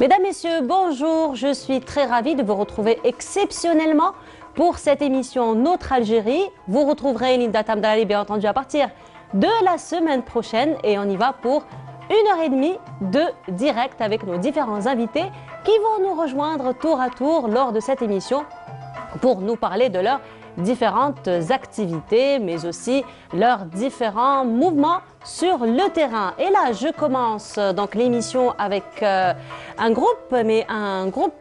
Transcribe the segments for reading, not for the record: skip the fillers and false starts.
Mesdames, Messieurs, bonjour. Je suis très ravie de vous retrouver exceptionnellement pour cette émission Notre Algérie. Vous retrouverez Linda Tamdali, bien entendu, à partir de la semaine prochaine. Et on y va pour 1h30 de direct avec nos différents invités qui vont nous rejoindre tour à tour lors de cette émission pour nous parler de leurs différentes activités, mais aussi leurs différents mouvements sur le terrain. Et là, je commence donc l'émission avec un groupe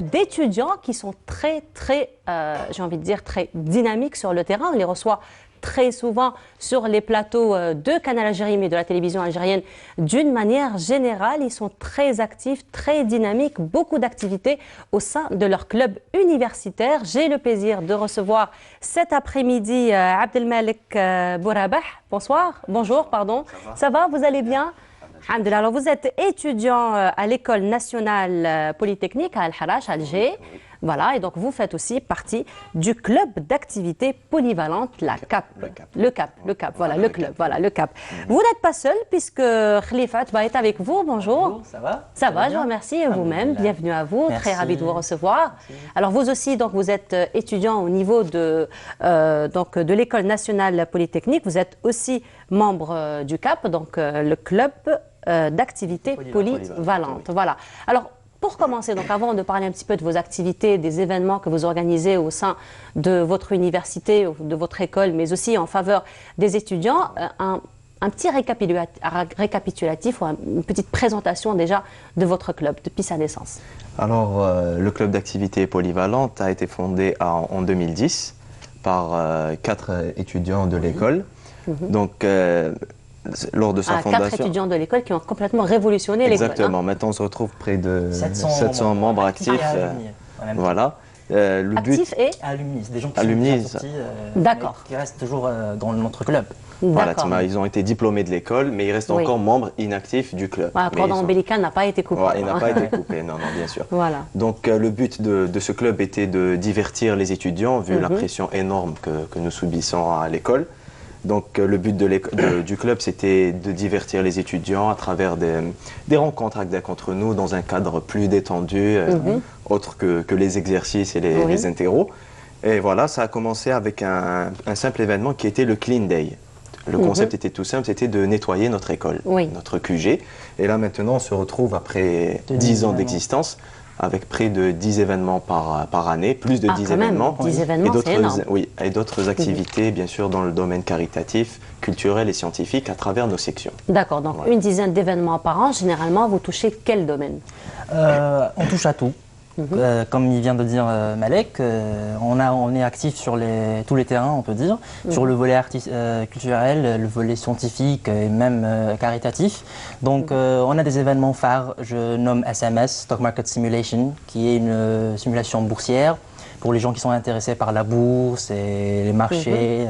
d'étudiants qui sont très, j'ai envie de dire, très dynamiques sur le terrain. On les reçoit très souvent sur les plateaux de Canal Algérie, mais de la télévision algérienne d'une manière générale. Ils sont très actifs, très dynamiques, beaucoup d'activités au sein de leur club universitaire. J'ai le plaisir de recevoir cet après-midi Abdelmalek Bourabah. Bonjour, pardon. Ça va, vous allez bien? Alhamdulillah. Alors, vous êtes étudiant à l'école nationale polytechnique à Al-Harrach, Alger. Voilà, et donc vous faites aussi partie du club d'activité polyvalente, la CAP. Le CAP, voilà, le club, voilà, le CAP. Vous n'êtes pas seul puisque Khalifat est avec vous. Bonjour. Bonjour, ça va? Ça va, je vous remercie. Et vous-même, bienvenue à vous. Merci. Très ravi de vous recevoir. Merci. Alors vous aussi, donc vous êtes étudiant au niveau de l'école nationale polytechnique. Vous êtes aussi membre du CAP, donc le club d'activité polyvalente. Voilà. Alors, pour commencer, donc avant de parler un petit peu de vos activités, des événements que vous organisez au sein de votre université, de votre école, mais aussi en faveur des étudiants, un petit récapitulatif ou une petite présentation déjà de votre club depuis sa naissance. Alors, le club d'activité polyvalente a été fondé en 2010 par 4 étudiants de l'école. Donc, lors de sa fondation. 4 étudiants de l'école qui ont complètement révolutionné l'école. Exactement. Maintenant, on se retrouve près de 700 membres actifs. Voilà. Le actifs et alumni, des gens qui sont sortis, qui restent toujours dans notre club. Voilà, ils ont été diplômés de l'école, mais ils restent encore membres inactifs du club. Le cordon ombilical n'a pas été coupé. Il n'a pas été coupé, non, bien sûr. Voilà. Donc, le but de ce club était de divertir les étudiants, vu la pression énorme que nous subissons à l'école. Donc, le but du club, c'était de divertir les étudiants à travers des rencontres entre nous dans un cadre plus détendu, autre que les exercices et les interros. Et voilà, ça a commencé avec un simple événement qui était le Clean Day. Le concept était tout simple, c'était de nettoyer notre école, notre QG. Et là, maintenant, on se retrouve après 10 ans d'existence, avec près de 10 événements par année, plus de 10 événements. 10 événements, c'est énorme. Oui, et d'autres activités, bien sûr, dans le domaine caritatif, culturel et scientifique, à travers nos sections. D'accord, donc une dizaine d'événements par an. Généralement, vous touchez quel domaine? On touche à tout. Comme il vient de dire Malek, on est actif sur tous les terrains, on peut dire, sur le volet culturel, le volet scientifique et même caritatif. Donc on a des événements phares, je nomme SMS, Stock Market Simulation, qui est une simulation boursière pour les gens qui sont intéressés par la bourse et les marchés.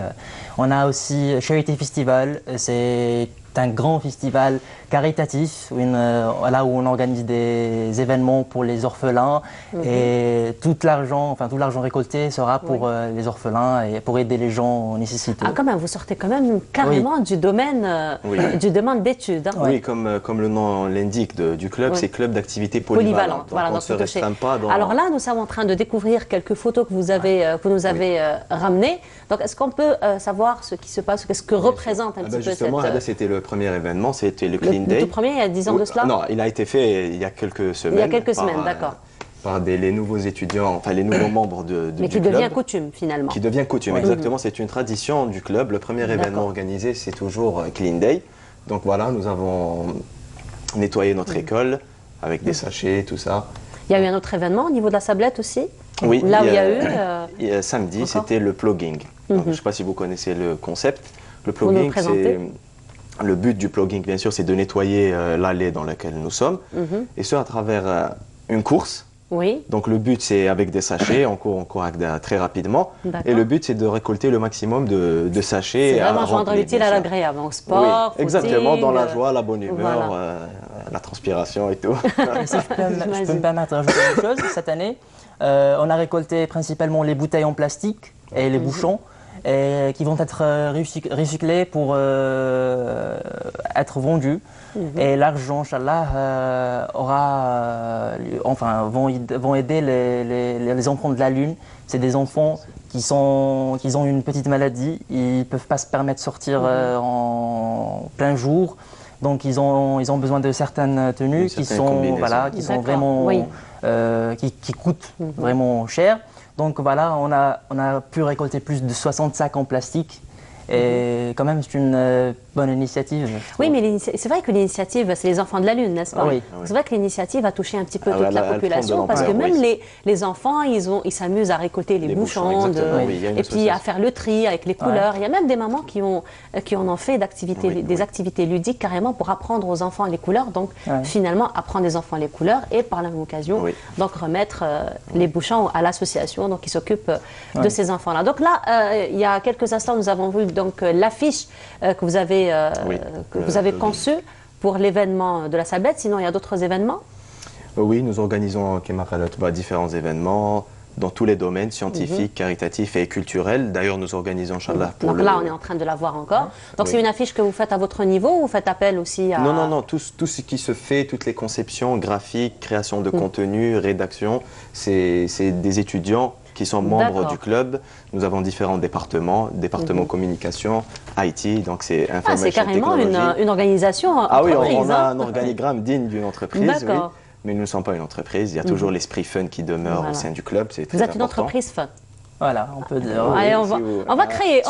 On a aussi Charity Festival, c'est un grand festival caritatif là où on organise des événements pour les orphelins et tout l'argent récolté sera pour les orphelins et pour aider les gens nécessiteux. Ah, quand même, vous sortez quand même carrément du domaine d'études. Oui, comme le nom l'indique du club, c'est club d'activité polyvalente. Voilà, on ne se restreint pas dans... Alors là, nous sommes en train de découvrir quelques photos que vous nous avez ramenées. Donc, est-ce qu'on peut savoir ce qui se passe, qu'est-ce que représente un petit peu justement, là, c'était le premier événement, c'était le Clean Day. Le tout premier, il y a 10 ans de cela? Non, il a été fait il y a quelques semaines. Il y a quelques semaines, d'accord. Par les nouveaux étudiants, enfin les nouveaux membres du club. Mais qui devient coutume, finalement. Qui devient coutume, exactement. C'est une tradition du club. Le premier événement organisé, c'est toujours Clean Day. Donc voilà, nous avons nettoyé notre école avec des sachets, tout ça. Il y a eu un autre événement au niveau de la Sablette aussi? Oui, là où il y a eu... samedi, c'était le plugging. Je ne sais pas si vous connaissez le concept. Le plugging, c'est... Le but du plugging, bien sûr, c'est de nettoyer l'allée dans laquelle nous sommes. Et ce, à travers une course. Oui. Donc le but, c'est avec des sachets, on court très rapidement. Et le but, c'est de récolter le maximum de sachets. C'est vraiment joindre l'utile à l'agréable, donc sport, exactement, dans la joie, la bonne humeur, la transpiration et tout. Si je peux me permettre d'ajouter une chose, cette année, on a récolté principalement les bouteilles en plastique et les bouchons. et qui vont être recyclés pour être vendus. Et l'argent, Inch'Allah, vont aider les enfants de la Lune. C'est des enfants qui ont une petite maladie, ils ne peuvent pas se permettre de sortir en plein jour. Donc ils ont besoin de certaines tenues qui sont vraiment qui coûtent vraiment cher. Donc voilà, on a pu récolter plus de 60 sacs en plastique. Et quand même, c'est une bonne initiative. Oui, mais c'est vrai que l'initiative, c'est les enfants de la Lune, n'est-ce pas? Oui. C'est vrai que l'initiative a touché un petit peu toute la population, parce que même les enfants, ils s'amusent à récolter les bouchons, et puis à faire le tri avec les couleurs. Il y a même des mamans qui ont fait des activités ludiques carrément pour apprendre aux enfants les couleurs. Donc finalement, apprendre aux enfants les couleurs et par la même occasion, donc remettre les bouchons à l'association qui s'occupe de ces enfants-là. Donc là, il y a quelques instants, nous avons vu donc l'affiche que vous avez conçue pour l'événement de la Sablette. Sinon, il y a d'autres événements? Oui, nous organisons différents événements dans tous les domaines scientifiques, caritatifs et culturels. D'ailleurs, nous organisons, Inch'Allah, donc là, on est en train de la voir encore. Donc c'est une affiche que vous faites à votre niveau ou vous faites appel aussi à... Non, tout ce qui se fait, toutes les conceptions graphiques, création de contenu, rédaction, c'est des étudiants qui sont membres du club. Nous avons différents départements communication, IT, donc c'est information, c'est carrément technologie. une organisation entreprise. Oui, on a un organigramme digne d'une entreprise, oui, mais nous ne sommes pas une entreprise. Il y a toujours l'esprit fun qui demeure au sein du club, c'est très important. Vous êtes une entreprise fun. Voilà, on peut dire. Allez, on va créer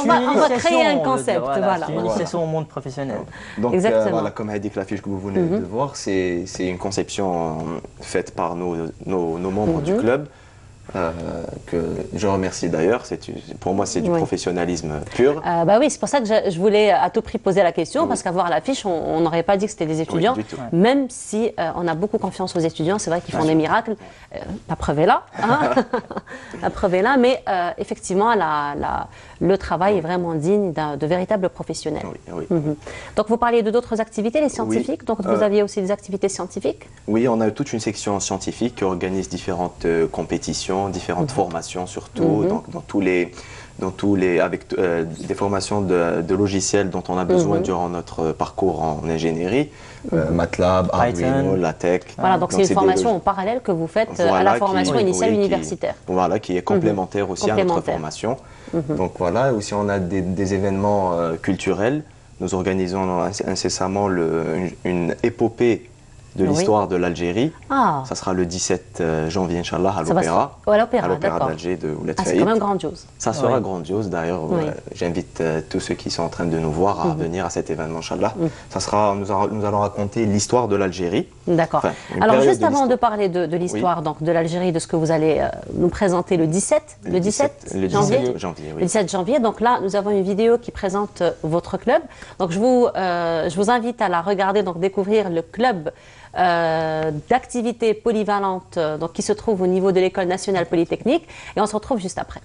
un concept. Voilà. Une initiation au monde professionnel. Donc voilà, comme a dit l'affiche que vous venez de voir, c'est une conception faite par nos membres du club. Que je remercie d'ailleurs, pour moi c'est du professionnalisme pur. Bah oui, c'est pour ça que je voulais à tout prix poser la question, parce qu'à voir l'affiche, on n'aurait pas dit que c'était des étudiants, même si on a beaucoup confiance aux étudiants, c'est vrai qu'ils font des miracles, la preuve est là, la preuve est là, mais effectivement le travail est vraiment digne de véritables professionnels. Donc vous parliez de d'autres activités, les scientifiques, donc vous aviez aussi des activités scientifiques? Oui, on a toute une section scientifique qui organise différentes compétitions, différentes formations surtout, avec des formations de logiciels dont on a besoin durant notre parcours en ingénierie, MATLAB, Arduino, LaTeX. Voilà, donc c'est une formation en parallèle que vous faites à la formation initiale universitaire. Voilà, qui est complémentaire aussi à notre formation. Donc voilà, aussi on a des événements culturels. Nous organisons incessamment une épopée de l'histoire de l'Algérie. Ça sera le 17 janvier, Inch'Allah, à l'Opéra. À l'Opéra d'Alger de Ouled Faïd. C'est quand même grandiose. Ça sera grandiose, d'ailleurs. J'invite tous ceux qui sont en train de nous voir à venir à cet événement, Inch'Allah. Nous allons raconter l'histoire de l'Algérie. D'accord. Alors, juste avant de parler de l'histoire de l'Algérie, de ce que vous allez nous présenter le 17 janvier. Le 17 janvier. Donc là, nous avons une vidéo qui présente votre club. Donc je vous invite à la regarder, donc découvrir le club d'activités polyvalentes qui se trouve au niveau de l'École nationale polytechnique, et on se retrouve juste après.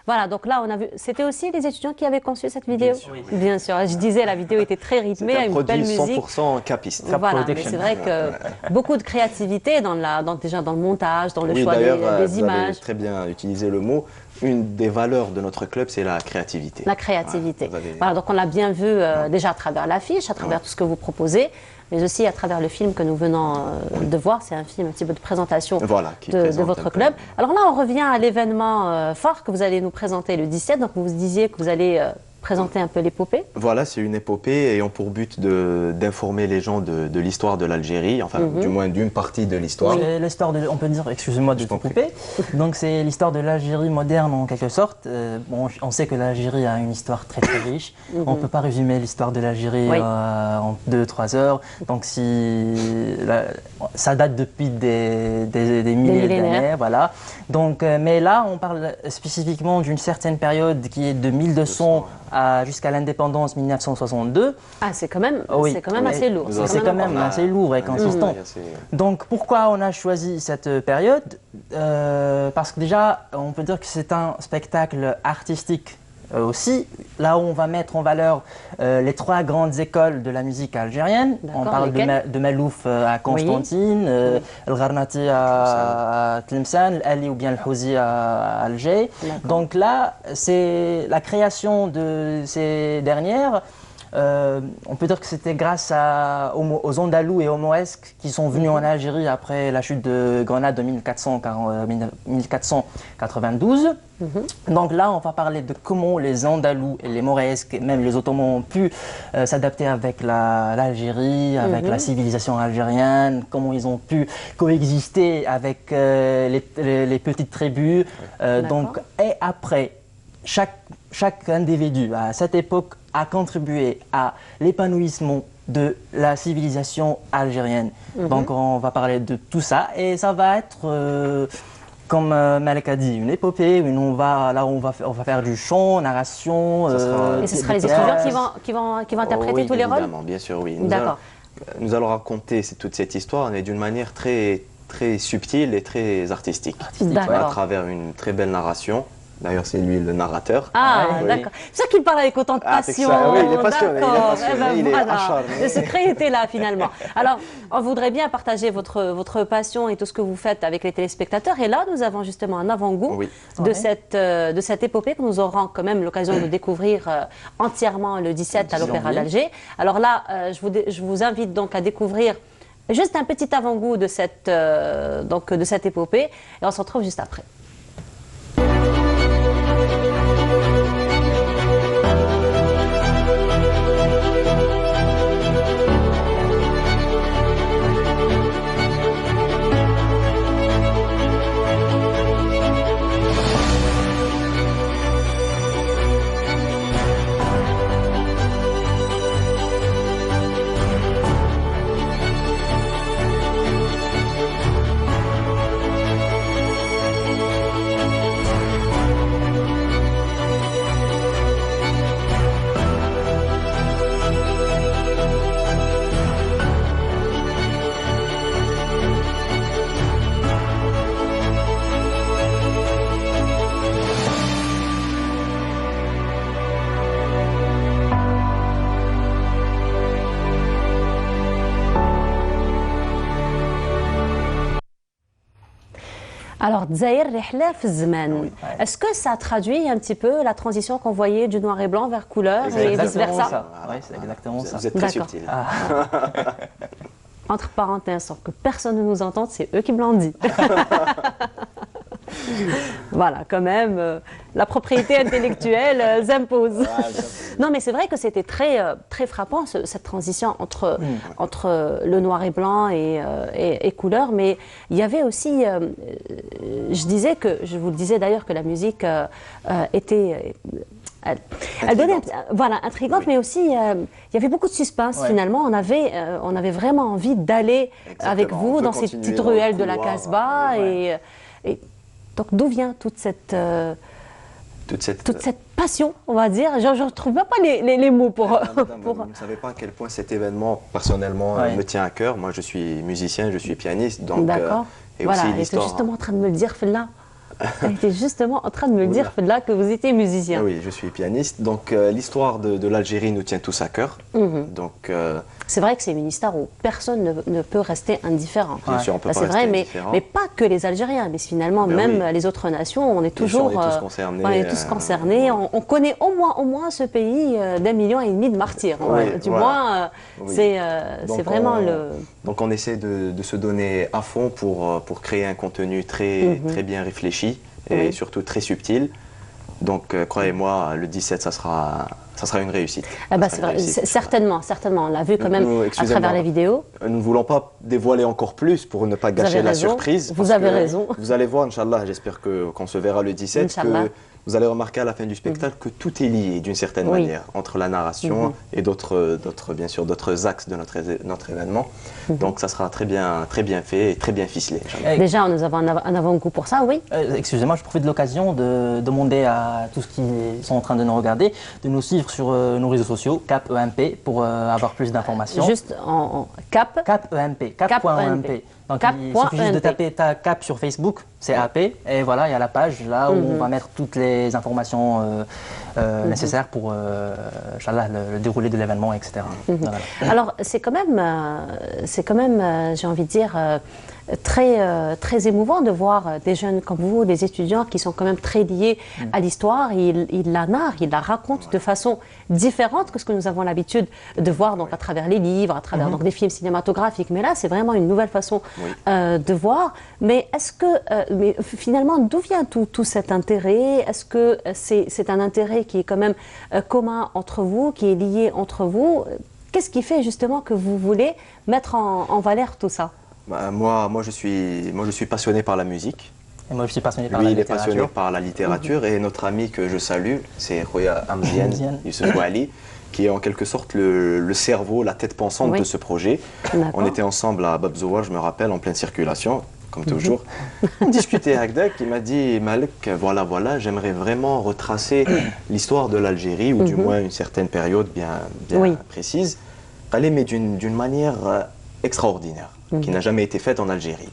Voilà, donc là, on a vu. C'était aussi les étudiants qui avaient conçu cette vidéo? Bien sûr. Je disais, la vidéo était très rythmée, une belle musique. 100% capiste. Voilà, mais c'est vrai que beaucoup de créativité déjà dans le montage, dans le choix des images. Vous avez très bien utilisé le mot. Une des valeurs de notre club, c'est la créativité. La créativité. Voilà, donc on l'a bien vu déjà à travers l'affiche, à travers tout ce que vous proposez, mais aussi à travers le film que nous venons de voir. C'est un film un petit peu de présentation de votre club. Alors là, on revient à l'événement phare que vous allez nous présenter le 17. Donc vous disiez que vous allez présenter un peu l'épopée. Voilà, c'est une épopée ayant pour but d'informer les gens de l'histoire de l'Algérie, enfin du moins d'une partie de l'histoire. L'histoire on peut dire, excusez-moi de vous couper, donc c'est l'histoire de l'Algérie moderne en quelque sorte. On sait que l'Algérie a une histoire très très riche, on ne peut pas résumer l'histoire de l'Algérie en 2-3 heures, donc ça date depuis des milliers d'années, voilà. Donc, mais là, on parle spécifiquement d'une certaine période qui est de 1200 jusqu'à l'indépendance 1962. Ah, c'est quand même, Oui. c'est quand même assez lourd. C'est quand même assez lourd et consistant. Donc, pourquoi on a choisi cette période? Parce que déjà, on peut dire que c'est un spectacle artistique aussi, là où on va mettre en valeur les trois grandes écoles de la musique algérienne. On parle de Malouf à Constantine, El Gharnati à Tlemcen, Ali ou bien El Houzi à Alger. Donc là, c'est la création de ces dernières. On peut dire que c'était grâce aux Andalous et aux Moesques qui sont venus en Algérie après la chute de Grenade de 1492. Donc là, on va parler de comment les Andalous et les Mauresques, et même les Ottomans, ont pu s'adapter avec l'Algérie, avec la civilisation algérienne, comment ils ont pu coexister avec les petites tribus. Et après, chaque individu à cette époque a contribué à l'épanouissement de la civilisation algérienne. Donc on va parler de tout ça et ça va être, comme Malek a dit, une épopée où on va faire du chant, narration. Et ce sera les étudiants qui vont interpréter tous les rôles? Évidemment, bien sûr, oui. D'accord. Nous allons raconter toute cette histoire, mais d'une manière très, très subtile et très artistique. À travers une très belle narration. D'ailleurs, c'est lui le narrateur. Ah, d'accord. C'est sûr qu'il parle avec autant de passion. Oui, il est passionné. Il est acharné. Le secret était là, finalement. Alors, on voudrait bien partager votre passion et tout ce que vous faites avec les téléspectateurs. Et là, nous avons justement un avant-goût de cette épopée que nous aurons quand même l'occasion de découvrir entièrement le 17 à l'Opéra d'Alger. Alors là, je vous invite donc à découvrir juste un petit avant-goût de cette épopée. Et on se retrouve juste après. Alors, Dzaïr Rihla fi Zman, est-ce que ça traduit un petit peu la transition qu'on voyait du noir et blanc vers couleur et vice-versa? Oui, c'est exactement ça. Vous êtes très subtil. Entre parenthèses, sans que personne ne nous entende, c'est eux qui me l'ont dit. Voilà, quand même, la propriété intellectuelle s'impose. Non, mais c'est vrai que c'était très frappant, cette transition entre le noir et blanc et couleur. Mais il y avait aussi, je vous le disais d'ailleurs, que la musique était... Elle donnait, voilà, intrigante, mais aussi il y avait beaucoup de suspense finalement. On avait vraiment envie d'aller avec vous dans ces petites ruelles de la Casbah. Et donc d'où vient toute cette passion, on va dire? Je ne trouve même pas les mots pour... Vous ne savez pas à quel point cet événement, personnellement, me tient à cœur. Moi, je suis musicien, je suis pianiste. D'accord. Voilà, elle était justement en train de me le dire, Fella. Elle était justement en train de me dire, Fella, que vous étiez musicien. Oui, je suis pianiste. Donc, l'histoire de l'Algérie nous tient tous à cœur. Donc... C'est vrai que c'est une histoire où personne ne peut rester indifférent. Bien sûr, on peut pas rester indifférent. Mais pas que les Algériens, mais finalement même les autres nations, on est toujours... On est tous concernés. On est tous concernés. On connaît au moins ce pays d'1,5 million de martyrs. Du moins, c'est vraiment le... Donc on essaie de se donner à fond pour créer un contenu très bien réfléchi et surtout très subtil. Donc croyez-moi, le 17, ça sera ça sera une réussite. Ah bah, Ça sera une réussite, certainement, certainement. On l'a vu quand même à travers les vidéos. Nous ne voulons pas dévoiler encore plus pour ne pas gâcher la surprise. Vous avez raison. Vous allez voir, Inch'Allah, j'espère qu'on se verra le 17, Inch'Allah. que vous allez remarquer à la fin du spectacle que tout est lié d'une certaine manière entre la narration et bien sûr, d'autres axes de notre événement. Donc ça sera très bien fait et très bien ficelé. Déjà, nous avons un avant-goût pour ça, oui. Excusez-moi, je profite de l'occasion de demander à tous qui sont en train de nous regarder de nous suivre sur nos réseaux sociaux, Cap EMP, pour avoir plus d'informations. Juste en Cap. Cap EMP, Cap.EMP. Donc il suffit juste de taper ta Cap sur Facebook, c'est AP, et voilà, il y a la page là où on va mettre toutes les informations nécessaires pour Inch'Allah, le déroulé de l'événement, etc. Voilà. Alors c'est quand même, j'ai envie de dire, très émouvant de voir des jeunes comme vous, des étudiants qui sont quand même très liés à l'histoire. Ils la narrent, ils la racontent de façon différente que ce que nous avons l'habitude de voir donc, à travers les livres, à travers donc, des films cinématographiques. Mais là, c'est vraiment une nouvelle façon de voir. Mais est-ce que, mais finalement, d'où vient tout cet intérêt? Est-ce que c'est un intérêt qui est quand même commun entre vous, qui est lié entre vous? Qu'est-ce qui fait justement que vous voulez mettre en valeur tout ça? Moi, je suis passionné par la musique. Et moi, je suis passionné par la littérature. Lui, il est passionné par la littérature. Et notre ami que je salue, c'est Khoya Amzian Youssef Ali, qui est en quelque sorte le cerveau, la tête pensante de ce projet. On était ensemble à Babzoua, je me rappelle, en pleine circulation, comme toujours. On discutait avec Dak, il m'a dit, Malek, voilà, j'aimerais vraiment retracer l'histoire de l'Algérie, ou du moins une certaine période bien précise, mais d'une manière extraordinaire, qui n'a jamais été faite en Algérie.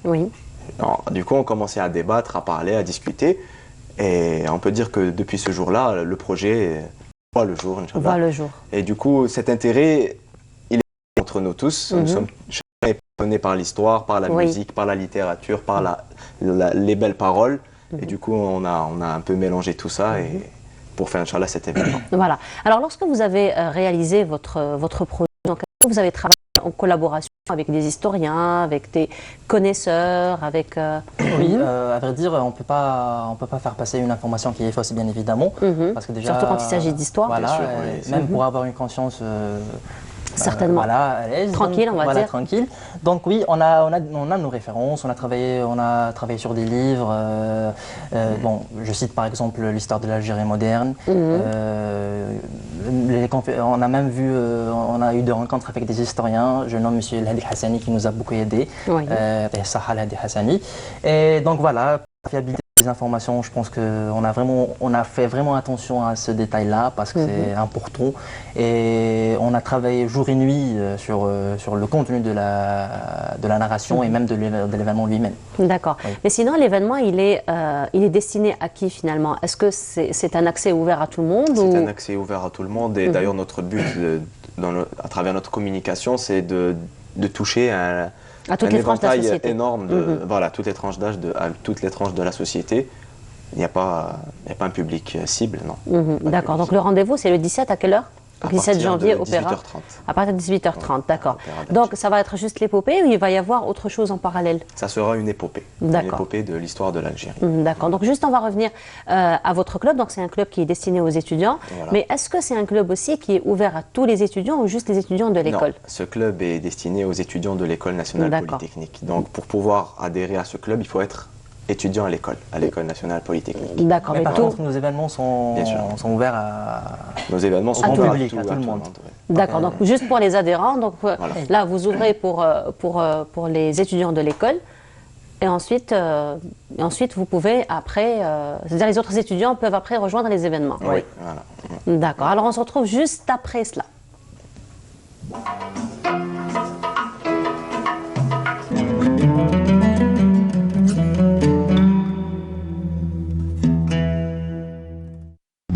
Alors, du coup, on commençait à débattre, à parler, à discuter, et on peut dire que depuis ce jour-là, le projet voit le jour, Inch'Allah. Voit le jour. Et du coup, cet intérêt, il est entre nous tous. Nous sommes chacun passionnés par l'histoire, par la musique, par la littérature, par les belles paroles. Et du coup, on a un peu mélangé tout ça et pour faire, Inch'Allah, cet événement. Voilà. Alors, lorsque vous avez réalisé votre projet, donc, est-ce que vous avez travaillé en collaboration avec des historiens, avec des connaisseurs, avec... Oui, à vrai dire, on peut pas faire passer une information qui est fausse, bien évidemment. Parce que déjà, surtout quand il s'agit d'histoire. Voilà, sûr, même pour avoir une conscience... certainement. Voilà, à l'aise. Tranquille, on va dire. Tranquille. Donc oui, on a nos références, on a travaillé sur des livres. Bon, je cite par exemple l'histoire de l'Algérie moderne. On a même vu, on a eu des rencontres avec des historiens. Je nomme M. Hadi Hassani qui nous a beaucoup aidé. Sahal Hadi Hassani. Et donc voilà, la fiabilité des informations, je pense qu'on a fait vraiment attention à ce détail-là parce que c'est important. Et on a travaillé jour et nuit sur le contenu de la narration et même de l'événement lui-même. D'accord. Oui. Mais sinon, l'événement, il est destiné à qui finalement? Est-ce que c'est un accès ouvert à tout le monde? C'est un accès ouvert à tout le monde. Et d'ailleurs, notre but, à travers notre communication, c'est de toucher un éventail énorme de voilà, toutes les tranches d'âge, toutes les tranches de la société. Il n'y a pas un public cible, non. D'accord. Donc le rendez-vous, c'est le 17 à quelle heure? 17 janvier, Opéra. 18h30. À partir de 18h30, d'accord. Donc ça va être juste l'épopée ou il va y avoir autre chose en parallèle? Ça sera une épopée. Une épopée de l'histoire de l'Algérie. D'accord. Donc juste on va revenir à votre club. Donc c'est un club qui est destiné aux étudiants. Voilà. Mais est-ce que c'est un club aussi qui est ouvert à tous les étudiants ou juste les étudiants de l'école? Non, ce club est destiné aux étudiants de l'école nationale polytechnique. Donc pour pouvoir adhérer à ce club, il faut être étudiant à l'école nationale polytechnique. D'accord. Mais par contre, nos événements sont ouverts à... Nos événements sont ouverts à tout le monde. D'accord. Donc juste pour les adhérents, donc là vous ouvrez pour les étudiants de l'école. Et ensuite, vous pouvez après, c'est-à-dire les autres étudiants peuvent après rejoindre les événements. Oui, voilà. D'accord. Alors on se retrouve juste après cela.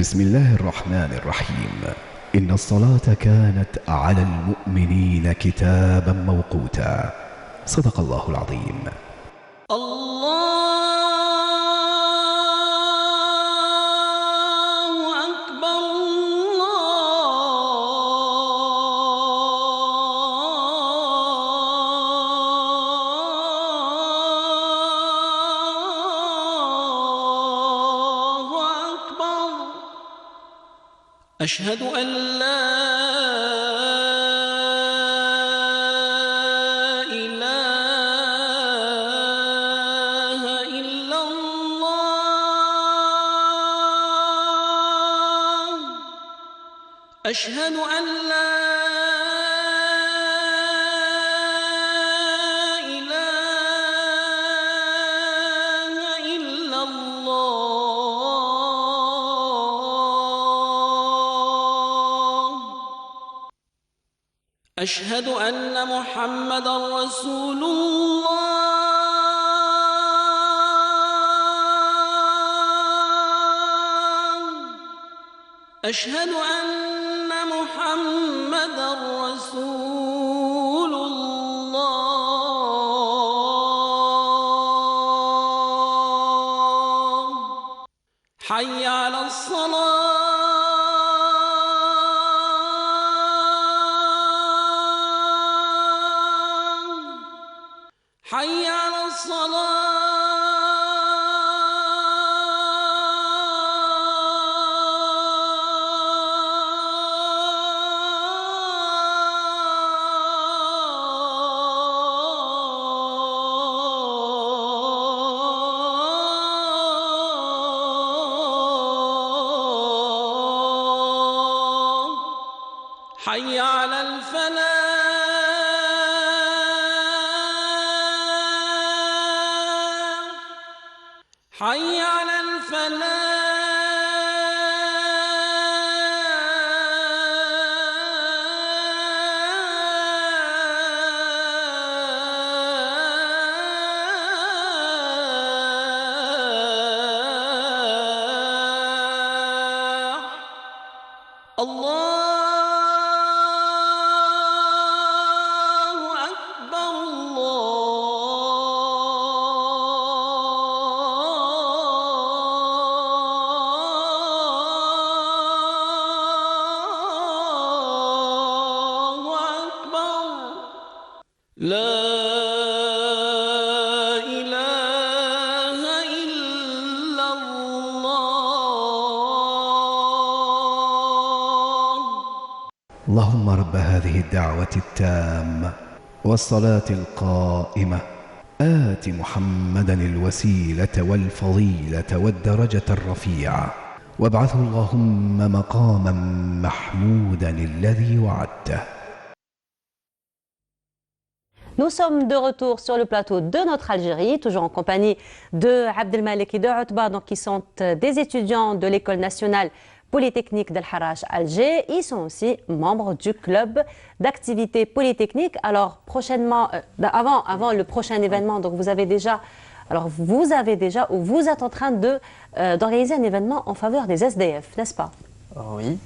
بسم الله الرحمن الرحيم إن الصلاة كانت على المؤمنين كتابا موقوتا صدق الله العظيم. أشهد أن لا إله إلا الله أشهد أن لا أشهد أن محمدًا رسول الله أشهد أن محمدًا رسول الله حي على الصلاة حي على الصلاة حي على الفلاح حي على الفلاح الله أكبر الله أكبر لا إله إلا الله اللهم رب هذه الدعوة التامة والصلاة القائمة آت محمدا الوسيلة والفضيلة والدرجة الرفيعة وابعثه اللهم مقاما محمودا الذي وعدته. Nous sommes de retour sur le plateau de notre Algérie, toujours en compagnie de Abdelmalek et de Outba, donc qui sont des étudiants de l'École nationale polytechnique d'El Harrach Alger. Ils sont aussi membres du club d'activité polytechnique. Alors prochainement, avant le prochain événement, donc vous avez déjà ou vous êtes en train d'organiser un événement en faveur des SDF, n'est-ce pas? Oui.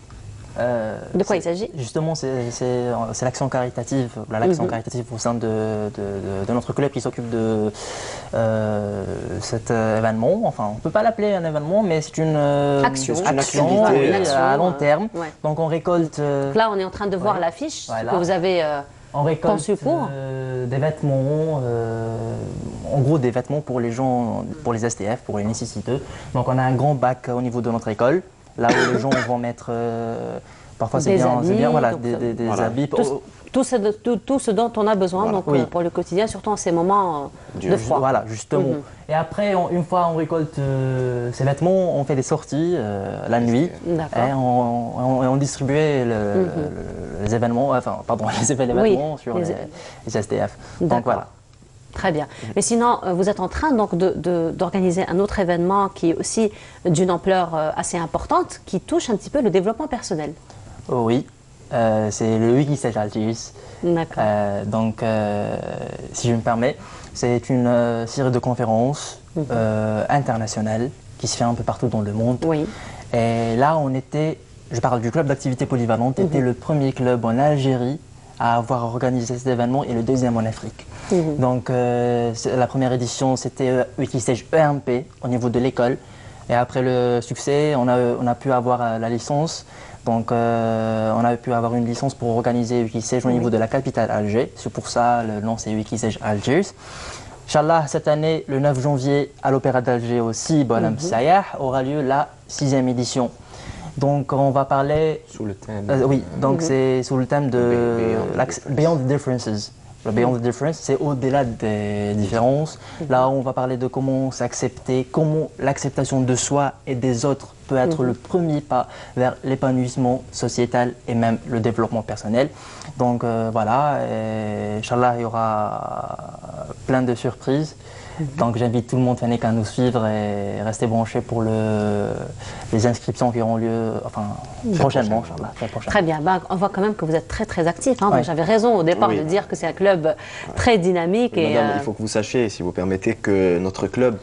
De quoi il s'agit? Justement, c'est l'action caritative, caritative au sein de notre club qui s'occupe de cet événement. Enfin, on ne peut pas l'appeler un événement, mais c'est une action à long terme. Ouais. Donc on récolte... Là, on est en train de voir l'affiche que vous avez on récolte conçue pour. Des vêtements, en gros des vêtements pour les gens, pour les SDF, pour les nécessiteux. Donc on a un grand bac au niveau de notre école. Là où les gens vont mettre, parfois c'est bien, voilà, des habits. Tout ce dont on a besoin donc, pour le quotidien, surtout en ces moments de froid. Voilà, justement. Et après, une fois on récolte ces vêtements, on fait des sorties la nuit. Et on distribue les événements, les vêtements sur les SDF. Donc voilà. Très bien. Mais sinon, vous êtes en train donc d'organiser un autre événement qui est aussi d'une ampleur assez importante, qui touche un petit peu le développement personnel. Oui, c'est le Wikistage Algiers. D'accord. Donc, si je me permets, c'est une série de conférences internationales qui se fait un peu partout dans le monde. Oui. Et là, je parle du club d'activité polyvalente, était le premier club en Algérie à avoir organisé cet événement et le deuxième en Afrique. Donc la première édition c'était Wikistage EMP au niveau de l'école et après le succès on a pu avoir la licence. Donc on a pu avoir une licence pour organiser Wikistage au niveau de la capitale Alger. C'est pour ça le nom c'est Wikistage Algiers. Inch'Allah, cette année, le 9 janvier, à l'Opéra d'Alger aussi, Bolam Sayah, aura lieu la 6e édition. Donc on va parler... Sous le thème. Oui, donc c'est sous le thème de Beyond the Differences. Le Beyond the Difference, c'est au-delà des différences. Là, on va parler de comment s'accepter, comment l'acceptation de soi et des autres peut être le premier pas vers l'épanouissement sociétal et même le développement personnel. Donc voilà, Inch'Allah, il y aura plein de surprises. Donc j'invite tout le monde à nous suivre et rester branchés pour les inscriptions qui auront lieu prochainement, Inch'Allah, très prochainement. Très bien, on voit quand même que vous êtes très très actif. Hein. Ouais. Donc j'avais raison au départ de dire que c'est un club très dynamique. Et, Madame, il faut que vous sachiez, si vous permettez, que notre club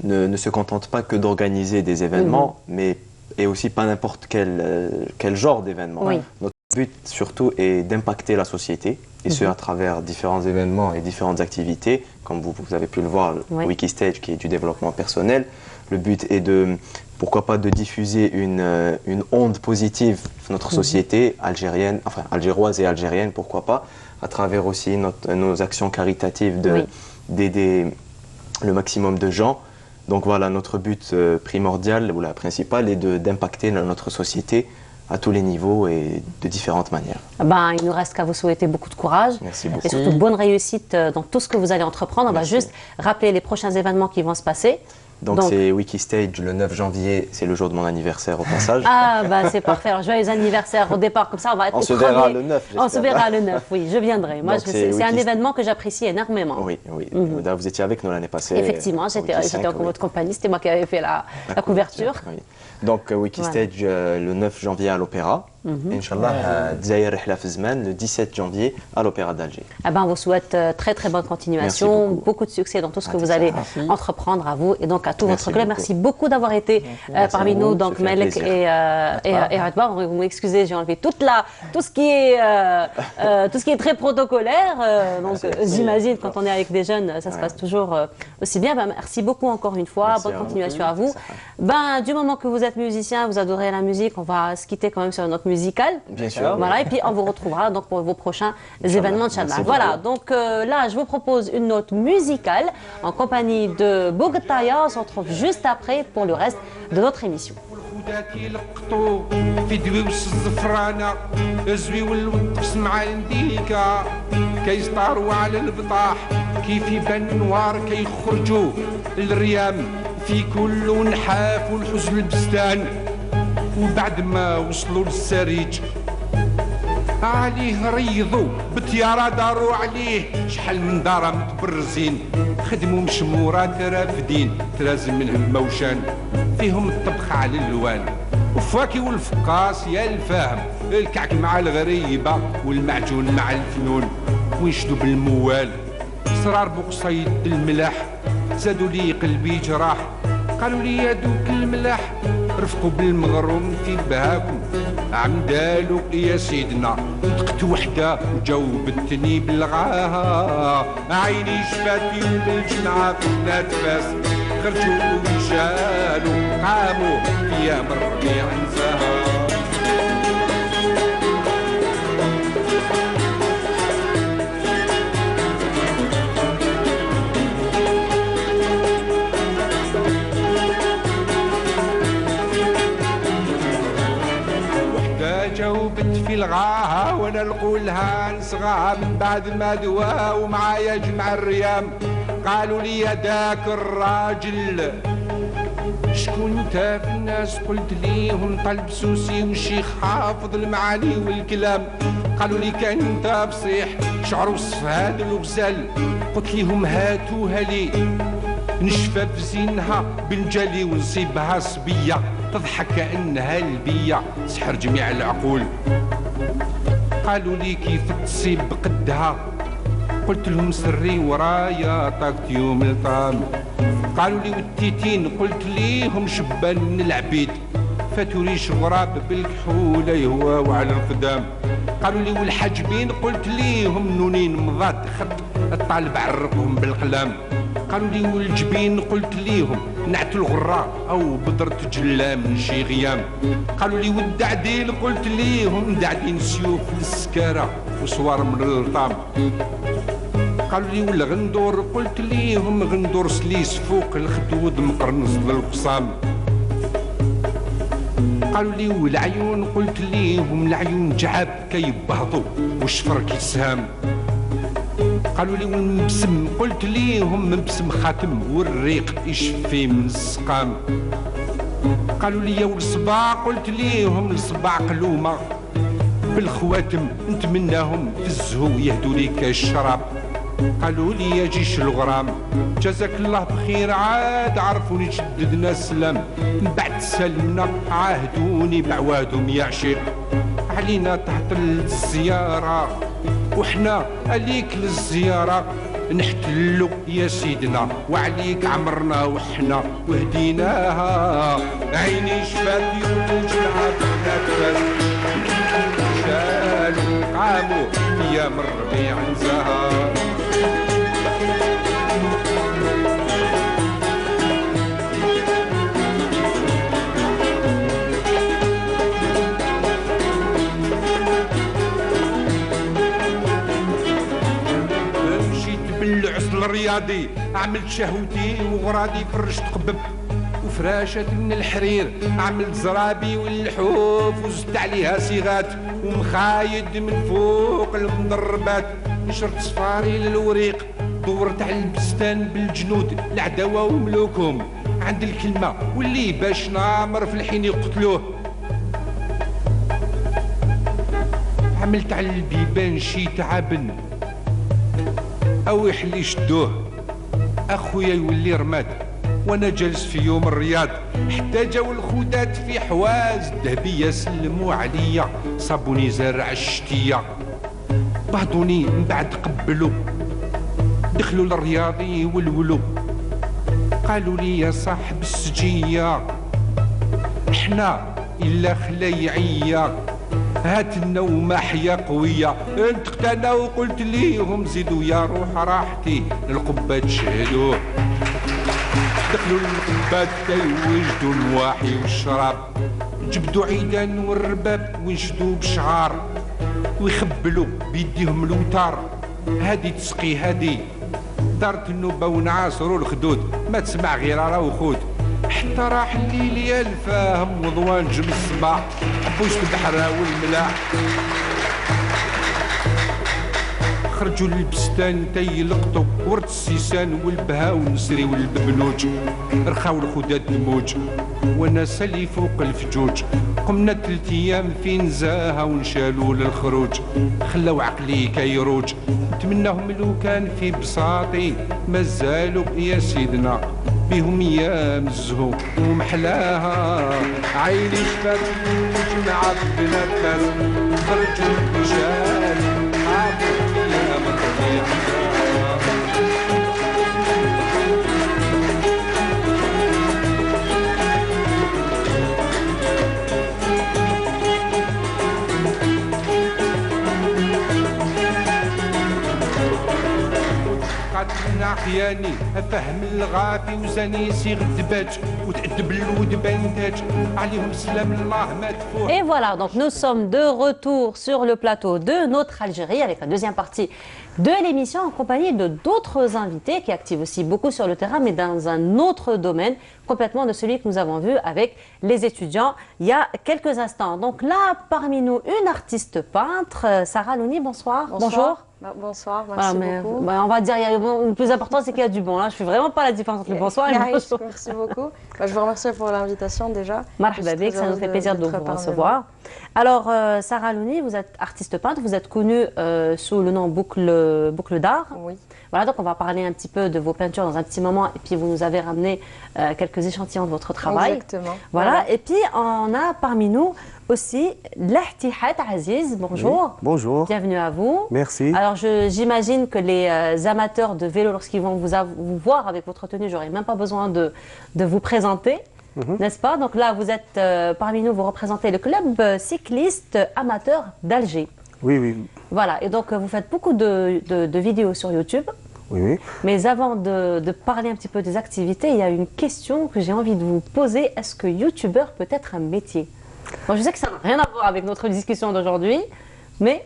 ne se contente pas que d'organiser des événements, mais et aussi pas n'importe quel genre d'événement. Oui. Notre but surtout est d'impacter la société, et ce à travers différents événements et différentes activités, comme vous avez pu le voir, Wikistage qui est du développement personnel. Le but est de, pourquoi pas, de diffuser une onde positive dans notre société algérienne, enfin algéroise et algérienne, pourquoi pas, à travers aussi nos actions caritatives d'aider le maximum de gens. Donc voilà, notre but primordial ou la principale est d'impacter notre société à tous les niveaux et de différentes manières. Ben, il ne nous reste qu'à vous souhaiter beaucoup de courage. Merci beaucoup. Et surtout bonne réussite dans tout ce que vous allez entreprendre. On va Merci. juste rappeler les prochains événements qui vont se passer. Donc c'est Wikistage le 9 janvier, c'est le jour de mon anniversaire au passage. Ah, bah c'est parfait. Alors, joyeux anniversaire au départ, comme ça on va être On se verra le 9, On se verra le 9, oui, je viendrai. Moi, Donc, c'est un événement que j'apprécie énormément. Oui, oui. Vous étiez avec nous l'année passée. Effectivement, j'étais en votre compagnie, c'était moi qui avais fait la couverture. Oui. Donc Wikistage le 9 janvier à l'Opéra. Inch'Allah, Dzaïr Rihla fi Zman, le 17 janvier à l'Opéra d'Alger. Ah ben, on vous souhaite très très bonne continuation, Merci beaucoup de succès dans tout ce que vous allez entreprendre à vous et donc à tout Merci votre club. beaucoup. Merci beaucoup d'avoir été parmi à nous, vous, donc ça fait un Malek plaisir. et Adbar. Vous m'excusez, j'ai enlevé tout ce qui est très protocolaire. Donc j'imagine quand on est avec des jeunes, ça se passe toujours aussi bien. Ben, merci beaucoup encore une fois, Merci bonne à vous. continuation à vous. Ben, du moment que vous êtes musicien, vous adorez la musique, on va se quitter quand même sur une note musicale. Bien sûr. Voilà, et puis on vous retrouvera donc pour vos prochains événements, Inch'Allah. Merci Voilà, beaucoup. donc là, je vous propose une note musicale en compagnie de Bogotaya. On se retrouve juste après pour le reste de notre émission. وداتي لقطو في دويوس الزفرانة زوي والوطفس مع الانديكا كيسطاروا على البطاح كيف يبان النوار كيخرجوا للريام في كل نحاف والحزن البستان وبعد ما وصلوا للسريج عليه ريضوا بطيارة داروا عليه شحال من دارة متبرزين خدموا مشمورات رافدين تلازم منهم موشان فيهم الطبخ على الالوان وفاكي والفقاس يا الفاهم الكعك مع الغريبة والمعجون مع الفنون ويشدوا بالموال صرار بقصيد الملاح زادوا لي قلبي جراح قالوا لي يا دوك الملاح رفقوا بالمغروم في بهاكم عمدالو يا سيدنا نطقت وحده وجاوبتني بالغاها عيني شفات يوم الجمعة في بلاد فاس خرجوا وجالوا قاموا في الربيع نساها جاوبت في الغاها وانا نقولها نصغاها من بعد ما دواها ومعايا جمع الريام قالوا لي يا داك الراجل شكون انت في الناس قلت ليهم طلب سوسي والشيخ حافظ المعاني والكلام قالوا لي كان انت بصيح شعر وصف هذا الغزال قلت ليهم هاتوها لي نشفى في زينها بنجلي ونصيبها صبيه تضحك كأنها البية سحر جميع العقول قالوا لي كيف تصيب قدها قلت لهم سري ورايا طاقت يوم الطام قالوا لي والتيتين قلت ليهم شبان من العبيد فاتوا ريش غراب بالكحولة يهواو على القدام قالوا لي والحاجبين قلت ليهم نونين مضاد خط الطالب عرقهم بالقلام قالوا لي والجبين قلت ليهم نعت الغراء او بضرة جلام من شي غيام قالوا لي والدعديل قلت ليهم دعدين سيوف للسكارة وصوار من الطام قالوا لي والغندور قلت ليهم غندور سليس فوق الخدود مقرنص للقصام قالوا لي والعيون قلت ليهم العيون جعاب كيبهطوا والشفر كيسهام. قالوا لي والمبسم قلت ليهم مبسم خاتم والريق يشفي من السقام. قالوا لي والصباع قلت ليهم الصباع قلومه بالخواتم نتمناهم فزهوا يهدوا ليك الشراب. قالوا لي يا جيش الغرام جزاك الله بخير عاد عرفوني شددنا السلام. من بعد سلمنا عاهدوني بعوادهم يا عشيق علينا تحت الزيارة وحنا عليك للزيارة نحتلو يا سيدنا وعليك عمرنا وحنا وهديناها. عيني شفات يوم الجمعة بنات شالوا قاموا يا من ربيع زهر. الرياضي عملت شهوتي وغرادي فرشت قبب وفراشة من الحرير عملت زرابي والحوف وزدت عليها صيغات ومخايد من فوق المضربات. نشرت صفاري للوريق دورت على البستان بالجنود العداوة وملوكهم عند الكلمة واللي باش نامر في الحين يقتلوه. عملت على البيبان شي تعبن او يحل يشدوه اخويا يولي رماد وانا جالس في يوم الرياض. حتى جاو الخودات في حواز ذهبيه سلموا عليا صابوني زرع الشتيه بعضوني من بعد قبلوا دخلوا للرياضي والولو. قالوا لي يا صاحب السجيه احنا الا خليعيه هات النومة حياة قوية. انتقتنا وقلت ليهم زيدوا يا روح راحتي القبة تشهدوه. دخلوا للقبات يوجدوا النواحي والشراب جبدوا عيدان والرباب وينشدوا بشعار ويخبلوا بيديهم الوتار. هادي تسقي هادي دارت النوبة ونعاصروا الخدود ما تسمع غير راه وخود. حتى راح الليل يا الفاهم وضوان جم الصباح حبوش البحر والملاح. خرجوا للبستان تيلقطوا ورد السيسان والبها والنسري والببنوج رخاو الخداد الموج وانا سالي فوق الفجوج. قمنا 3 ايام في نزاهة ونشالوا للخروج خلاو عقلي كيروج. نتمناهم لو كان في بساطي مازالوا يا سيدنا بهم ايام الزهو ومحلاها. عيني شفات جمع بنات خرجوا الرجال عافوا فيها من ربيع قاتلنا عقياني افهم الغافي وزاني صيغ الدباج وتأدب الود بانتاج عليهم سلام الله ما تفوح. Et voilà, donc nous sommes de retour sur le plateau de notre Algérie avec la deuxième partie de l'émission en compagnie de d'autres invités qui activent aussi beaucoup sur le terrain mais dans un autre domaine complètement de celui que nous avons vu avec les étudiants il y a quelques instants. Donc là parmi nous une artiste peintre, Sarah Louni, bonsoir. Bonjour. Bonsoir, merci beaucoup. On va dire, le plus important c'est qu'il y a du bon. Là, je ne suis vraiment pas la différence entre le bonsoir et le bonjour. Merci beaucoup. Je vous remercie pour l'invitation déjà. Marhaba bik, ça nous fait plaisir de vous recevoir. Alors, Sarah Louni, vous êtes artiste peintre, vous êtes connue sous le nom Boucle d'Art. Oui. Voilà, donc on va parler un petit peu de vos peintures dans un petit moment et puis vous nous avez ramené quelques échantillons de votre travail. Exactement. Voilà, et puis on a parmi nous aussi Lahtihat Aziz, bonjour. Oui, bonjour. Bienvenue à vous. Merci. Alors j'imagine que les amateurs de vélo, lorsqu'ils vont vous voir avec votre tenue, j'aurais même pas besoin de vous présenter. N'est-ce pas? Donc là, vous êtes parmi nous, vous représentez le club cycliste amateur d'Alger. Oui, oui. Voilà, et donc vous faites beaucoup de vidéos sur YouTube. Oui, oui. Mais avant de parler un petit peu des activités, il y a une question que j'ai envie de vous poser. Est-ce que youtubeur peut être un métier? Bon, je sais que ça n'a rien à voir avec notre discussion d'aujourd'hui, mais...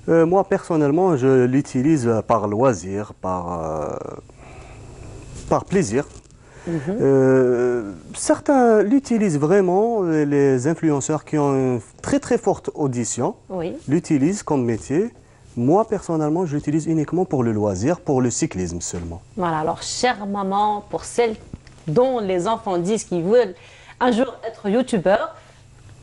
moi, personnellement, je l'utilise par loisir, par plaisir. Certains l'utilisent vraiment, les influenceurs qui ont une très très forte audition l'utilisent comme métier. Moi, personnellement, je l'utilise uniquement pour le loisir, pour le cyclisme seulement. Voilà, alors chère maman, pour celles dont les enfants disent qu'ils veulent un jour être youtubeur,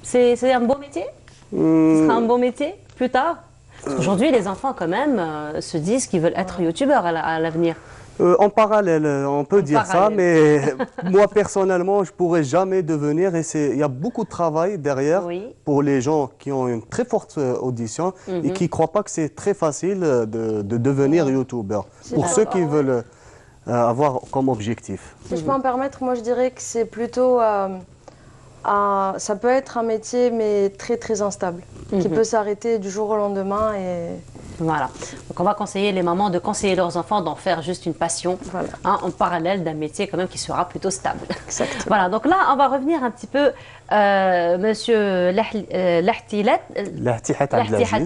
c'est un beau métier? Ce sera un beau métier plus tard? Parce qu'aujourd'hui, les enfants quand même se disent qu'ils veulent être youtubeurs à l'avenir. En parallèle, on peut dire ça, mais moi personnellement, je ne pourrais jamais devenir, et il y a beaucoup de travail derrière pour les gens qui ont une très forte audition et qui ne croient pas que c'est très facile de devenir youtubeur. Pour ceux qui veulent avoir comme objectif. Si je peux me permettre, moi je dirais que c'est plutôt, ça peut être un métier mais très très instable, qui peut s'arrêter du jour au lendemain et... Voilà, donc on va conseiller les mamans de conseiller leurs enfants d'en faire juste une passion, en parallèle d'un métier quand même qui sera plutôt stable. Exactement. Voilà, donc là on va revenir un petit peu, monsieur Lahtihat,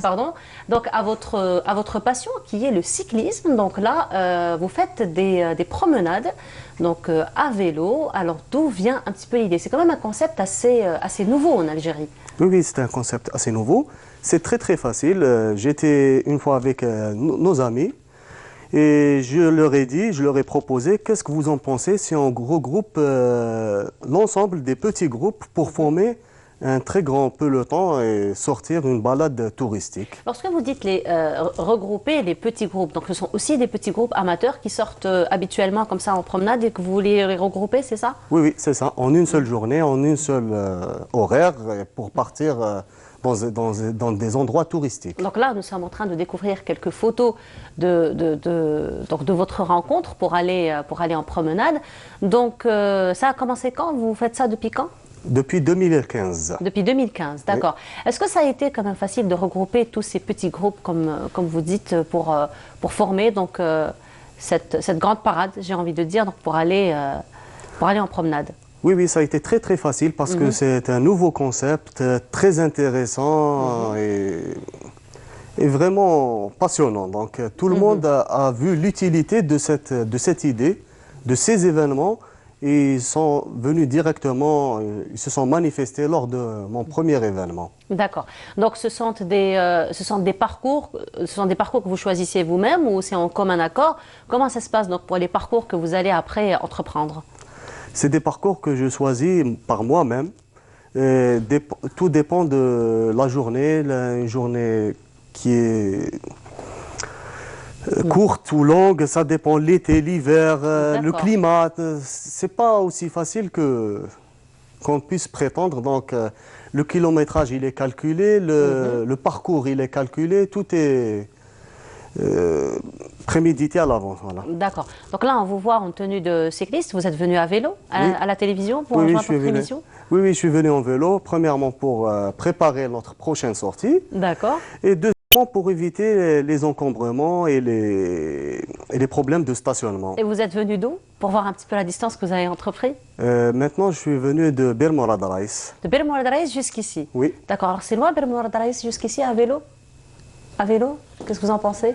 pardon, donc à votre passion qui est le cyclisme. Donc là, vous faites des promenades donc, à vélo. Alors d'où vient un petit peu l'idée? C'est quand même un concept assez nouveau en Algérie. Oui, c'est un concept assez nouveau. C'est très très facile. J'étais une fois avec nos amis et je leur ai proposé, qu'est-ce que vous en pensez si on regroupe l'ensemble des petits groupes pour former un très grand peloton et sortir une balade touristique. Lorsque vous dites regrouper les petits groupes, donc ce sont aussi des petits groupes amateurs qui sortent habituellement comme ça en promenade et que vous voulez les regrouper, c'est ça? Oui, c'est ça. En une seule journée, en une seule horaire pour partir dans des endroits touristiques. Donc là, nous sommes en train de découvrir quelques photos de votre rencontre pour aller en promenade. Donc ça a commencé quand? Vous faites ça depuis quand? Depuis 2015. Depuis 2015, d'accord. Oui. Est-ce que ça a été quand même facile de regrouper tous ces petits groupes, comme vous dites, pour former donc, cette grande parade, j'ai envie de dire, donc pour aller en promenade? Oui, ça a été très très facile parce que c'est un nouveau concept très intéressant et vraiment passionnant. Donc tout le monde a vu l'utilité de cette idée, de ces événements. Et ils sont venus directement, ils se sont manifestés lors de mon premier événement. D'accord. Donc ce sont des parcours que vous choisissez vous-même ou c'est en commun accord? Comment ça se passe donc pour les parcours que vous allez après entreprendre? C'est des parcours que je choisis par moi-même. Tout dépend de la journée, une journée qui est courte ou longue, ça dépend l'été, l'hiver, le climat. C'est pas aussi facile qu'on puisse prétendre. Donc le kilométrage il est calculé, le parcours il est calculé, tout est prémédité à l'avance. Voilà. D'accord. Donc là on vous voit en tenue de cycliste. Vous êtes venu à vélo à la télévision pour rejoindre votre émission? Oui, je suis venu en vélo, premièrement pour préparer notre prochaine sortie. D'accord. Et deuxièmement pour éviter les encombrements et les problèmes de stationnement. Et vous êtes venu d'où? Pour voir un petit peu la distance que vous avez entrepris? Maintenant, je suis venu de Bir Mourad Raïs. De Bir Mourad Raïs jusqu'ici? Oui. D'accord. Alors c'est loin Bir Mourad Raïs jusqu'ici à vélo? À vélo? Qu'est-ce que vous en pensez?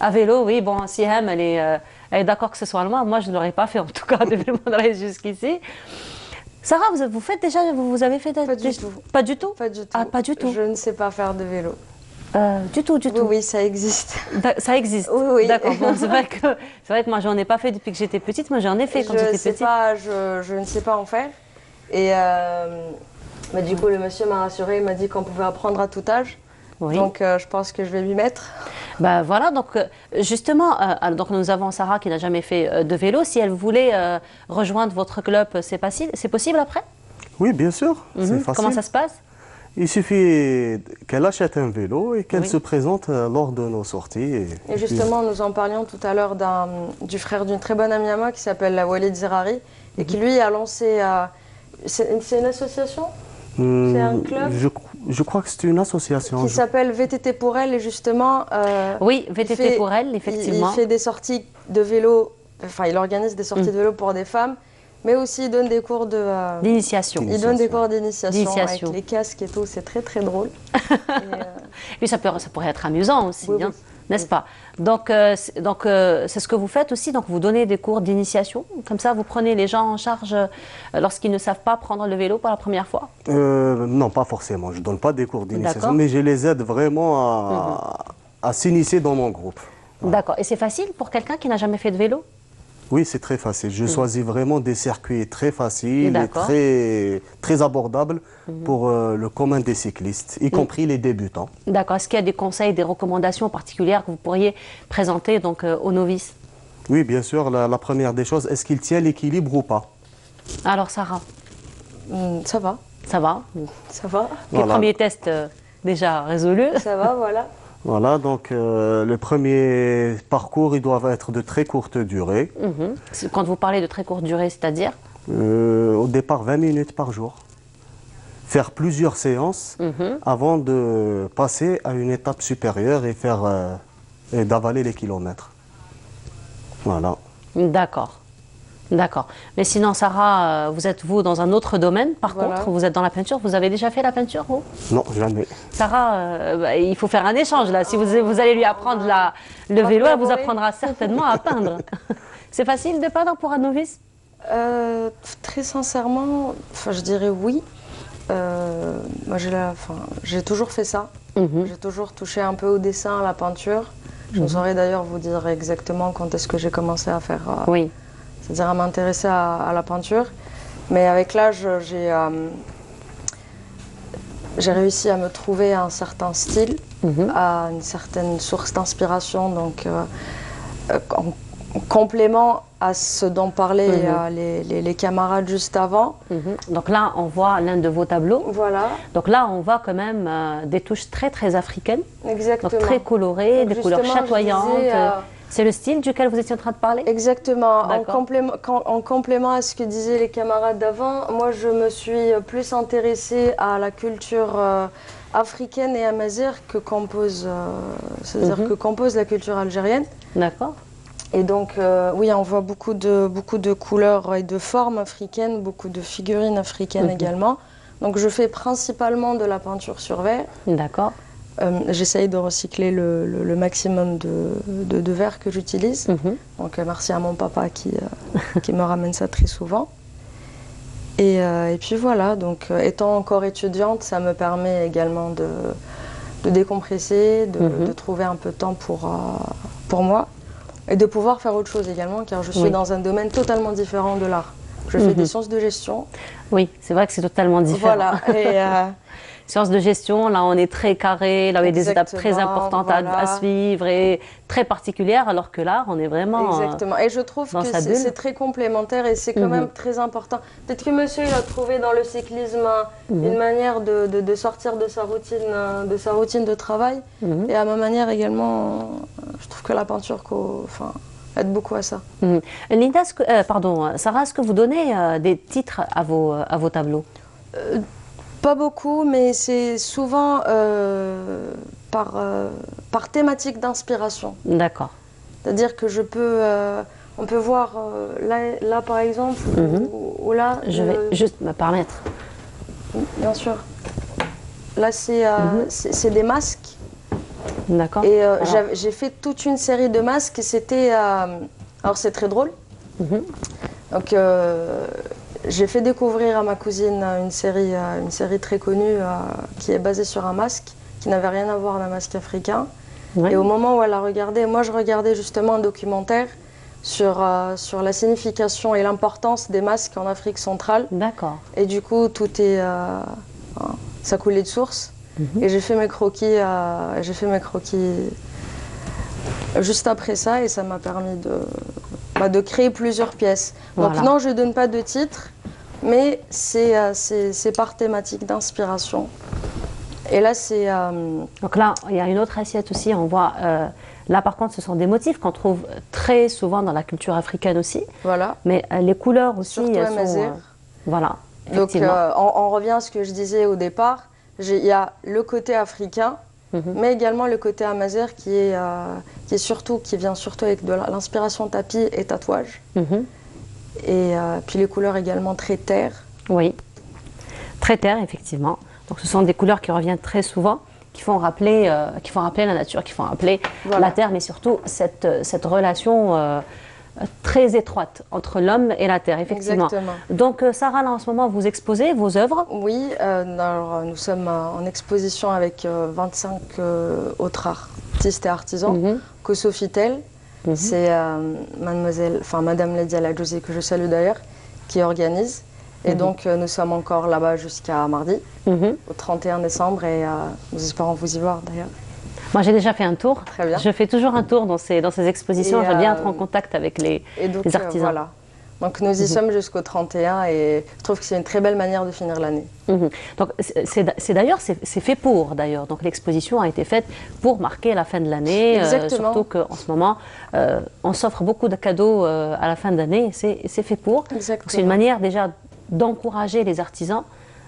À vélo, oui. Bon, Siham, elle est d'accord que ce soit loin. Moi, je ne l'aurais pas fait en tout cas de Bir Mourad Raïs jusqu'ici. Sarah, vous faites déjà, vous avez fait Pas du tout. Pas du tout? Pas du tout. Ah, pas du tout. Je ne sais pas faire de vélo. Du tout. Oui, ça existe. Ça existe. Oui. D'accord. Bon, c'est vrai que moi, j'en ai pas fait depuis que j'étais petite. Moi, j'en ai fait quand j'étais petite. Je ne sais pas en faire. Et du coup, le monsieur m'a rassuré. Il m'a dit qu'on pouvait apprendre à tout âge. Oui. Donc, je pense que je vais m'y mettre. Ben voilà, donc justement, donc nous avons Sarah qui n'a jamais fait de vélo. Si elle voulait rejoindre votre club, c'est possible après? Oui, bien sûr. C'est facile. Comment ça se passe? Il suffit qu'elle achète un vélo et qu'elle se présente lors de nos sorties. Et justement, nous en parlions tout à l'heure du frère d'une très bonne amie à moi qui s'appelle la Walid Zerari et qui lui a lancé... c'est une association? C'est un club? Je crois que c'est une association. Qui s'appelle VTT pour elle et justement... oui, VTT pour elle, effectivement. Il fait des sorties de vélo, enfin il organise des sorties de vélo pour des femmes. Mais aussi, il donne des cours d'initiation. Il donne des cours d'initiation avec les casques et tout. C'est très, très drôle. Puis ça pourrait être amusant aussi. Oui, hein. oui. n'est-ce pas? Donc, c'est ce que vous faites aussi. Donc, vous donnez des cours d'initiation. Comme ça, vous prenez les gens en charge lorsqu'ils ne savent pas prendre le vélo pour la première fois? Non, pas forcément. Je ne donne pas des cours d'initiation, D'accord. mais je les aide vraiment à s'initier dans mon groupe. D'accord. Et c'est facile pour quelqu'un qui n'a jamais fait de vélo? Oui, c'est très facile. Je choisis vraiment des circuits très faciles et D'accord. très abordables pour le commun des cyclistes, y compris les débutants. D'accord. Est-ce qu'il y a des conseils, des recommandations particulières que vous pourriez présenter donc, aux novices? Oui, bien sûr. La première des choses, est-ce qu'il tient l'équilibre ou pas? Alors, Sarah, Ça va, ça va? ça va, Les Voilà. premiers tests déjà résolus. ça va, voilà. Voilà, donc le premier parcours, il doit être de très courte durée. Quand vous parlez de très courte durée, c'est-à-dire? Au départ, 20 minutes par jour. Faire plusieurs séances avant de passer à une étape supérieure et et d'avaler les kilomètres. Voilà. D'accord. D'accord. Mais sinon, Sarah, vous êtes vous dans un autre domaine. Par Voilà. contre, vous êtes dans la peinture. Vous avez déjà fait la peinture, vous? Non, jamais. Sarah, il faut faire un échange là. Si vous allez lui apprendre le vélo, elle vous apprendra certainement à peindre. C'est facile de peindre pour un novice? Très sincèrement, je dirais oui. Moi, j'ai toujours fait ça. J'ai toujours touché un peu au dessin, à la peinture. Je ne saurais d'ailleurs vous dire exactement quand est-ce que j'ai commencé à faire, Oui. c'est-à-dire à m'intéresser à la peinture. Mais avec l'âge, j'ai réussi à me trouver un certain style, à une certaine source d'inspiration. Donc, en complément à ce dont parlaient les camarades juste avant. Donc là, on voit l'un de vos tableaux. Voilà, Donc là, on voit quand même des touches très très africaines, exactement. donc très colorées, Donc des couleurs justement, je chatoyantes. disais, C'est le style duquel vous étiez en train de parler? Exactement. En D'accord. complément à ce que disaient les camarades d'avant, moi je me suis plus intéressée à la culture africaine et amazigh que compose, c'est-à-dire que compose la culture algérienne. D'accord. Et donc, oui, on voit beaucoup de couleurs et de formes africaines, beaucoup de figurines africaines également. Donc, je fais principalement de la peinture sur verre. D'accord. J'essaye de recycler le maximum de verre que j'utilise. Donc, merci à mon papa qui me ramène ça très souvent. Et puis voilà, donc étant encore étudiante, ça me permet également de décompresser, de trouver un peu de temps pour moi. Et de pouvoir faire autre chose également, car je suis dans un domaine totalement différent de l'art. Je fais des sciences de gestion. Oui, c'est vrai que c'est totalement différent. Voilà. Et, Sciences de gestion, là on est très carré, là il y a des étapes très Exactement, importantes voilà. à suivre et très particulières, alors que là on est vraiment... exactement. Et je trouve dans que sa bulle. c'est très complémentaire et c'est quand même très important. Peut-être que monsieur il a trouvé dans le cyclisme une manière de sortir de sa routine de travail. Et à ma manière également, je trouve que la peinture aide beaucoup à ça. Linda, Sarah, est-ce que vous donnez des titres à vos tableaux? Pas beaucoup, mais c'est souvent par thématique d'inspiration. D'accord. C'est-à-dire que on peut voir là par exemple, ou là. Je vais juste me permettre. Bien sûr. Là c'est des masques. D'accord. Et Alors, j'ai fait toute une série de masques et c'était. Alors c'est très drôle. Donc j'ai fait découvrir à ma cousine une série très connue qui est basée sur un masque qui n'avait rien à voir avec un masque africain. Ouais. Et au moment où elle a regardé, moi je regardais justement un documentaire sur la signification et l'importance des masques en Afrique centrale. D'accord. Et du coup, ça coulait de source. Et j'ai fait mes croquis juste après ça et ça m'a permis de créer plusieurs pièces. Donc Voilà. non, je ne donne pas de titre, mais c'est par thématique d'inspiration. Et là, c'est... Donc là, il y a une autre assiette aussi, on voit... là par contre, ce sont des motifs qu'on trouve très souvent dans la culture africaine aussi. Voilà. Mais les couleurs aussi, Surtout elles amazigh. sont... voilà, Donc effectivement. on revient à ce que je disais au départ. Il y a le côté africain, mais également le côté amazigh qui vient surtout avec de l'inspiration tapis et tatouage. Et puis les couleurs également très terre. Oui, très terre, effectivement. Donc ce sont des couleurs qui reviennent très souvent. qui font rappeler la nature, qui font rappeler la terre, mais surtout cette relation très étroite entre l'homme et la terre, effectivement. Exactement. Donc, Sarah, là, en ce moment, vous exposez vos œuvres? Oui, alors, nous sommes en exposition avec 25 autres artistes et artisans. Sofitel, c'est Madame Lydia Ladjouzi, que je salue d'ailleurs, qui organise. Et donc, nous sommes encore là-bas jusqu'à mardi, au 31 décembre, et nous espérons vous y voir d'ailleurs. Moi, j'ai déjà fait un tour. Très bien. Je fais toujours un tour dans ces expositions. J'aime bien être en contact avec les artisans. Voilà. Donc, nous y sommes jusqu'au 31 et je trouve que c'est une très belle manière de finir l'année. Donc, c'est fait pour, d'ailleurs. Donc, l'exposition a été faite pour marquer la fin de l'année. Surtout qu'en ce moment, on s'offre beaucoup de cadeaux à la fin d'année. C'est fait pour. C'est une manière déjà d'encourager les artisans,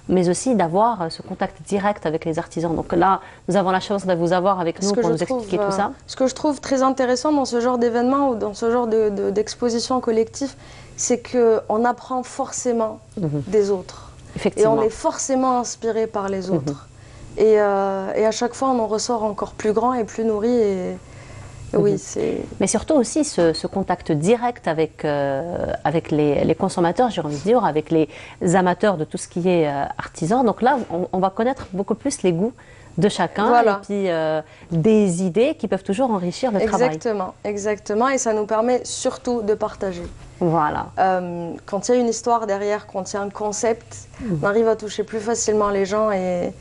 mais aussi d'avoir ce contact direct avec les artisans. Donc là, nous avons la chance de vous avoir avec nous pour nous expliquer tout ça. Ce que je trouve très intéressant dans ce genre d'événement ou dans ce genre d'exposition collective, c'est qu'on apprend forcément des autres. Et on est forcément inspiré par les autres. Et à chaque fois, on en ressort encore plus grand et plus nourri. Oui, mais surtout aussi ce contact direct avec les consommateurs, j'ai envie de dire, avec les amateurs de tout ce qui est artisan. Donc là, on va connaître beaucoup plus les goûts de chacun et puis des idées qui peuvent toujours enrichir le travail. Exactement. Et ça nous permet surtout de partager. Voilà. Quand il y a une histoire derrière, quand il y a un concept, on arrive à toucher plus facilement les gens et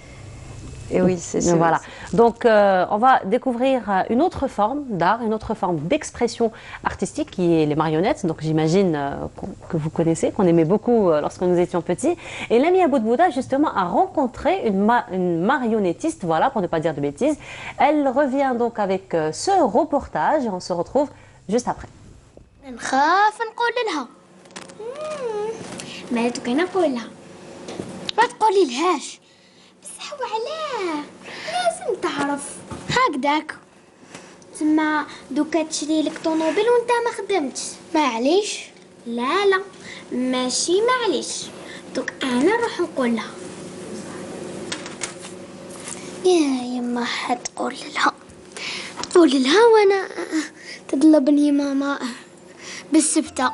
oui, c'est ça. Voilà. Donc, on va découvrir une autre forme d'art, une autre forme d'expression artistique qui est les marionnettes. Donc, j'imagine que vous connaissez, qu'on aimait beaucoup lorsque nous étions petits. Et Lamia Boudbouda, justement, a rencontré une marionnettiste, voilà, pour ne pas dire de bêtises. Elle revient donc avec ce reportage et on se retrouve juste après. نخاف نقول لها مالتو كي نقول لها ما تقولي لهاش بصح وعلاه لازم تعرف هكداك تما دوكا تشري لك طوموبيل وانت ما خدمتش معليش لا ماشي معليش دوك انا نروح نقول لها يا يما حتقول لها وانا تطلبني ماما بالسبتة.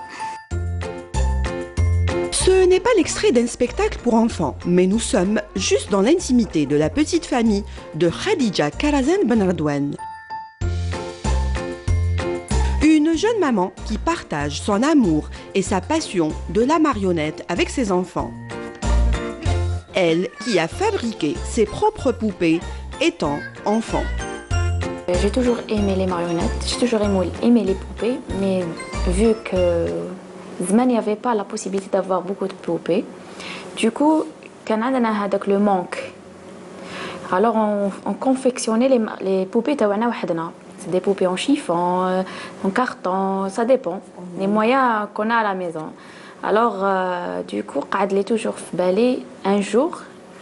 Ce n'est pas l'extrait d'un spectacle pour enfants, mais nous sommes juste dans l'intimité de la petite famille de Khadija Karazen Ben Radouane. Une jeune maman qui partage son amour et sa passion de la marionnette avec ses enfants. Elle qui a fabriqué ses propres poupées étant enfant. J'ai toujours aimé les marionnettes, j'ai toujours aimé les poupées, mais vu que il n'y avait pas la possibilité d'avoir beaucoup de poupées, du coup, on avait le manque. Alors on confectionnait les poupées tawana. C'est des poupées en chiffon, en carton, ça dépend des moyens qu'on a à la maison. Alors du coup, قعد toujours balai un jour,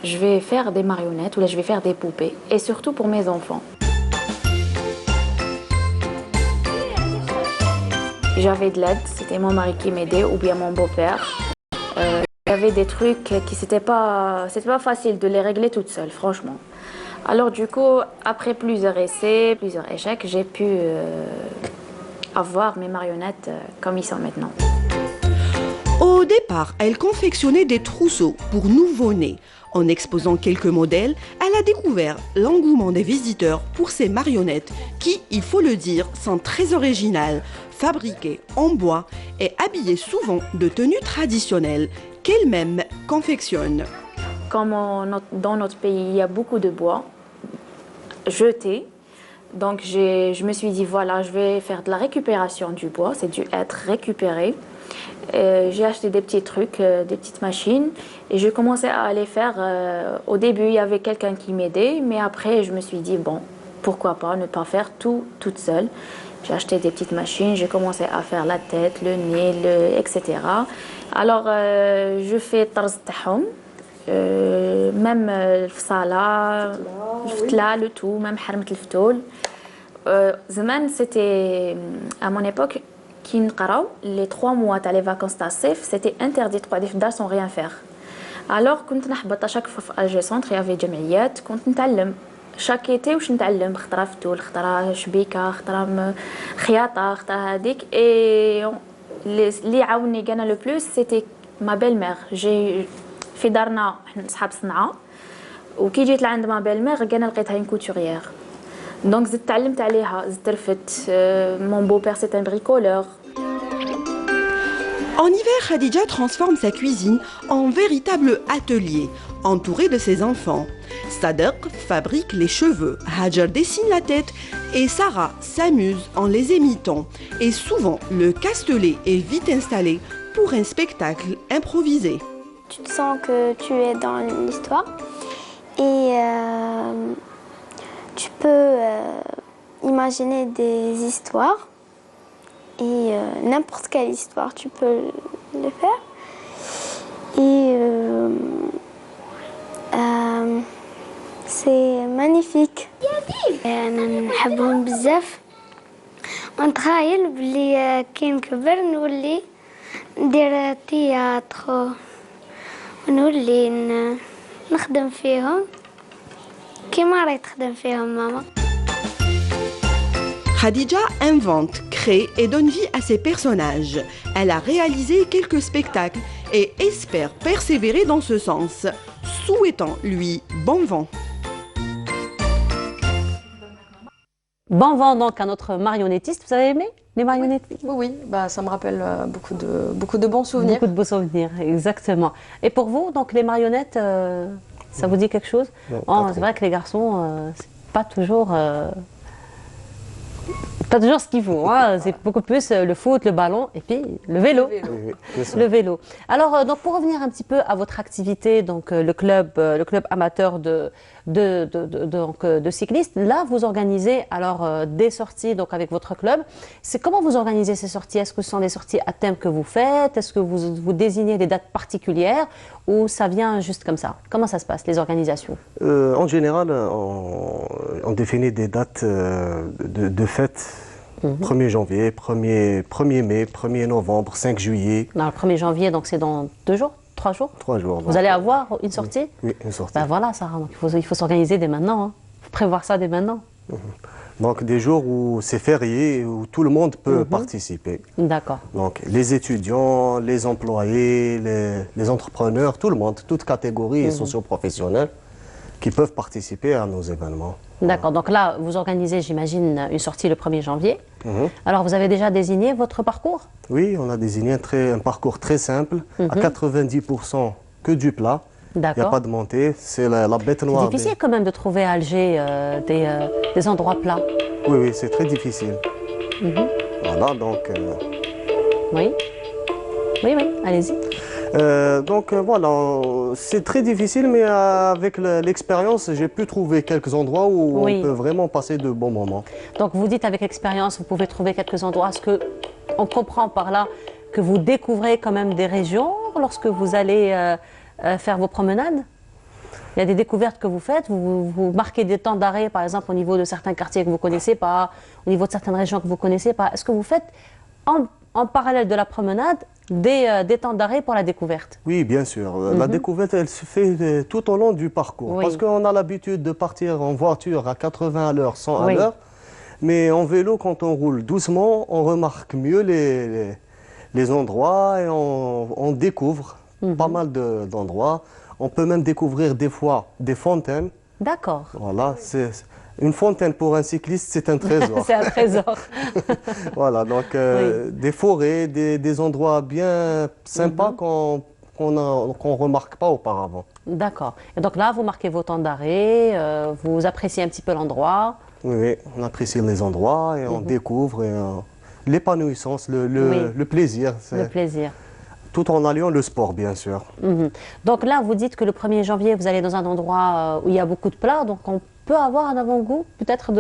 je vais faire des marionnettes ou là je vais faire des poupées et surtout pour mes enfants. J'avais de l'aide, c'était mon mari qui m'aidait ou bien mon beau-père. Il y avait des trucs qui c'était pas facile de les régler toute seule, franchement. Alors du coup, après plusieurs essais, plusieurs échecs, j'ai pu avoir mes marionnettes comme ils sont maintenant. Au départ, elle confectionnait des trousseaux pour nouveau-nés. En exposant quelques modèles, elle a découvert l'engouement des visiteurs pour ces marionnettes qui, il faut le dire, sont très originales, fabriquées en bois et habillées souvent de tenues traditionnelles qu'elle-même confectionne. Comme dans notre pays, il y a beaucoup de bois jeté, donc je me suis dit voilà, je vais faire de la récupération du bois, c'est dû être récupéré. J'ai acheté des petits trucs, des petites machines et j'ai commencé à les faire. Au début, il y avait quelqu'un qui m'aidait, mais après, je me suis dit, bon, pourquoi pas ne pas faire tout toute seule. J'ai acheté des petites machines, j'ai commencé à faire la tête, le nez, etc. Alors, je fais tarz tahom, même le fsala, le tout, même harmet le ftoul. Zaman, c'était à mon époque, les 3 mois les vacances d'Assef, c'était interdit de faire sans rien faire. Alors, quand on a à chaque fois à Centre, il y avait des jamiyat, quand on شاك ايتي واش نتعلم خطره فتول خطره شبيكه خطره خياطه خطره هذيك اي اللي عاوني كان لو بلوس سيتي ما بيل مير جي في دارنا حنا صحاب صنعاء وكي جيت لعند ما بيل مير كان لقيتها اون كوتوريير دونك زدت تعلمت عليها زدت رفدت مون بو بير سيت ان بريكولور. En hiver, Khadija transforme sa cuisine en véritable atelier, entouré de ses enfants. Sadek fabrique les cheveux, Hajar dessine la tête et Sarah s'amuse en les imitant. Et souvent, le castelet est vite installé pour un spectacle improvisé. Tu te sens que tu es dans l'histoire et tu peux imaginer des histoires. Et n'importe quelle histoire, tu peux le faire. Et c'est magnifique. أنا نحبهم بزاف ونتخيل بلي كي نكبر نولي ندير تياتر ونولي نخدم فيهم كيما راهي تخدم فيهم ماما. Khadija invente, crée et donne vie à ses personnages. Elle a réalisé quelques spectacles et espère persévérer dans ce sens, souhaitant lui bon vent. Bon vent donc à notre marionnettiste. Vous avez aimé les marionnettes? Oui, bah, ça me rappelle beaucoup de bons souvenirs. Beaucoup de beaux souvenirs, exactement. Et pour vous, donc les marionnettes, ça vous dit quelque chose? Oh, c'est vrai que les garçons, c'est pas toujours ce qu'il faut, hein. C'est beaucoup plus le foot, le ballon et puis le vélo. Le vélo. Alors, donc pour revenir un petit peu à votre activité, donc le club amateur de cyclistes, là vous organisez alors des sorties donc avec votre club. C'est comment vous organisez ces sorties? Est-ce que ce sont des sorties à thème que vous faites? Est-ce que vous désignez des dates particulières ou ça vient juste comme ça? Comment ça se passe, les organisations? En général, on définit des dates de fêtes. 1er janvier, 1er mai, 1er novembre, 5 juillet. Non, le 1er janvier, donc c'est dans 2 jours, 3 jours? 3 jours. Vous allez avoir une sortie? Oui, une sortie. Ben voilà, Sarah, donc il faut s'organiser dès maintenant. Hein. Il faut prévoir ça dès maintenant. Donc des jours où c'est férié, où tout le monde peut participer. D'accord. Donc les étudiants, les employés, les entrepreneurs, tout le monde, toute catégorie socio-professionnelle qui peuvent participer à nos événements. D'accord, donc là, vous organisez, j'imagine, une sortie le 1er janvier. Alors, vous avez déjà désigné votre parcours? Oui, on a désigné un parcours très simple, à 90% que du plat. Il n'y a pas de montée, c'est la bête noire. C'est difficile quand même de trouver à Alger des endroits plats. Oui, c'est très difficile. Voilà, donc... Oui, allez-y. Donc voilà, c'est très difficile, mais avec l'expérience, j'ai pu trouver quelques endroits où on peut vraiment passer de bons moments. Donc vous dites avec l'expérience, vous pouvez trouver quelques endroits. Est-ce qu'on comprend par là que vous découvrez quand même des régions lorsque vous allez faire vos promenades? Il y a des découvertes que vous faites, vous marquez des temps d'arrêt, par exemple, au niveau de certains quartiers que vous ne connaissez pas, au niveau de certaines régions que vous ne connaissez pas. Est-ce que vous faites, en parallèle de la promenade, des temps d'arrêt pour la découverte? Oui, bien sûr. La découverte, elle se fait tout au long du parcours. Parce qu'on a l'habitude de partir en voiture à 80 à l'heure, 100 à l'heure. Mais en vélo, quand on roule doucement, on remarque mieux les endroits et on découvre pas mal d'endroits. On peut même découvrir des fois des fontaines. D'accord. Voilà, une fontaine pour un cycliste, c'est un trésor. C'est un trésor. Voilà, donc des forêts, des endroits bien sympas qu'on ne remarque pas auparavant. D'accord. Et donc là, vous marquez vos temps d'arrêt, vous appréciez un petit peu l'endroit. Oui, on apprécie les endroits et on découvre l'épanouissance, le plaisir. Le plaisir. Tout en alliant le sport, bien sûr. Donc là, vous dites que le 1er janvier, vous allez dans un endroit où il y a beaucoup de plats, donc on peut avoir un avant-goût peut-être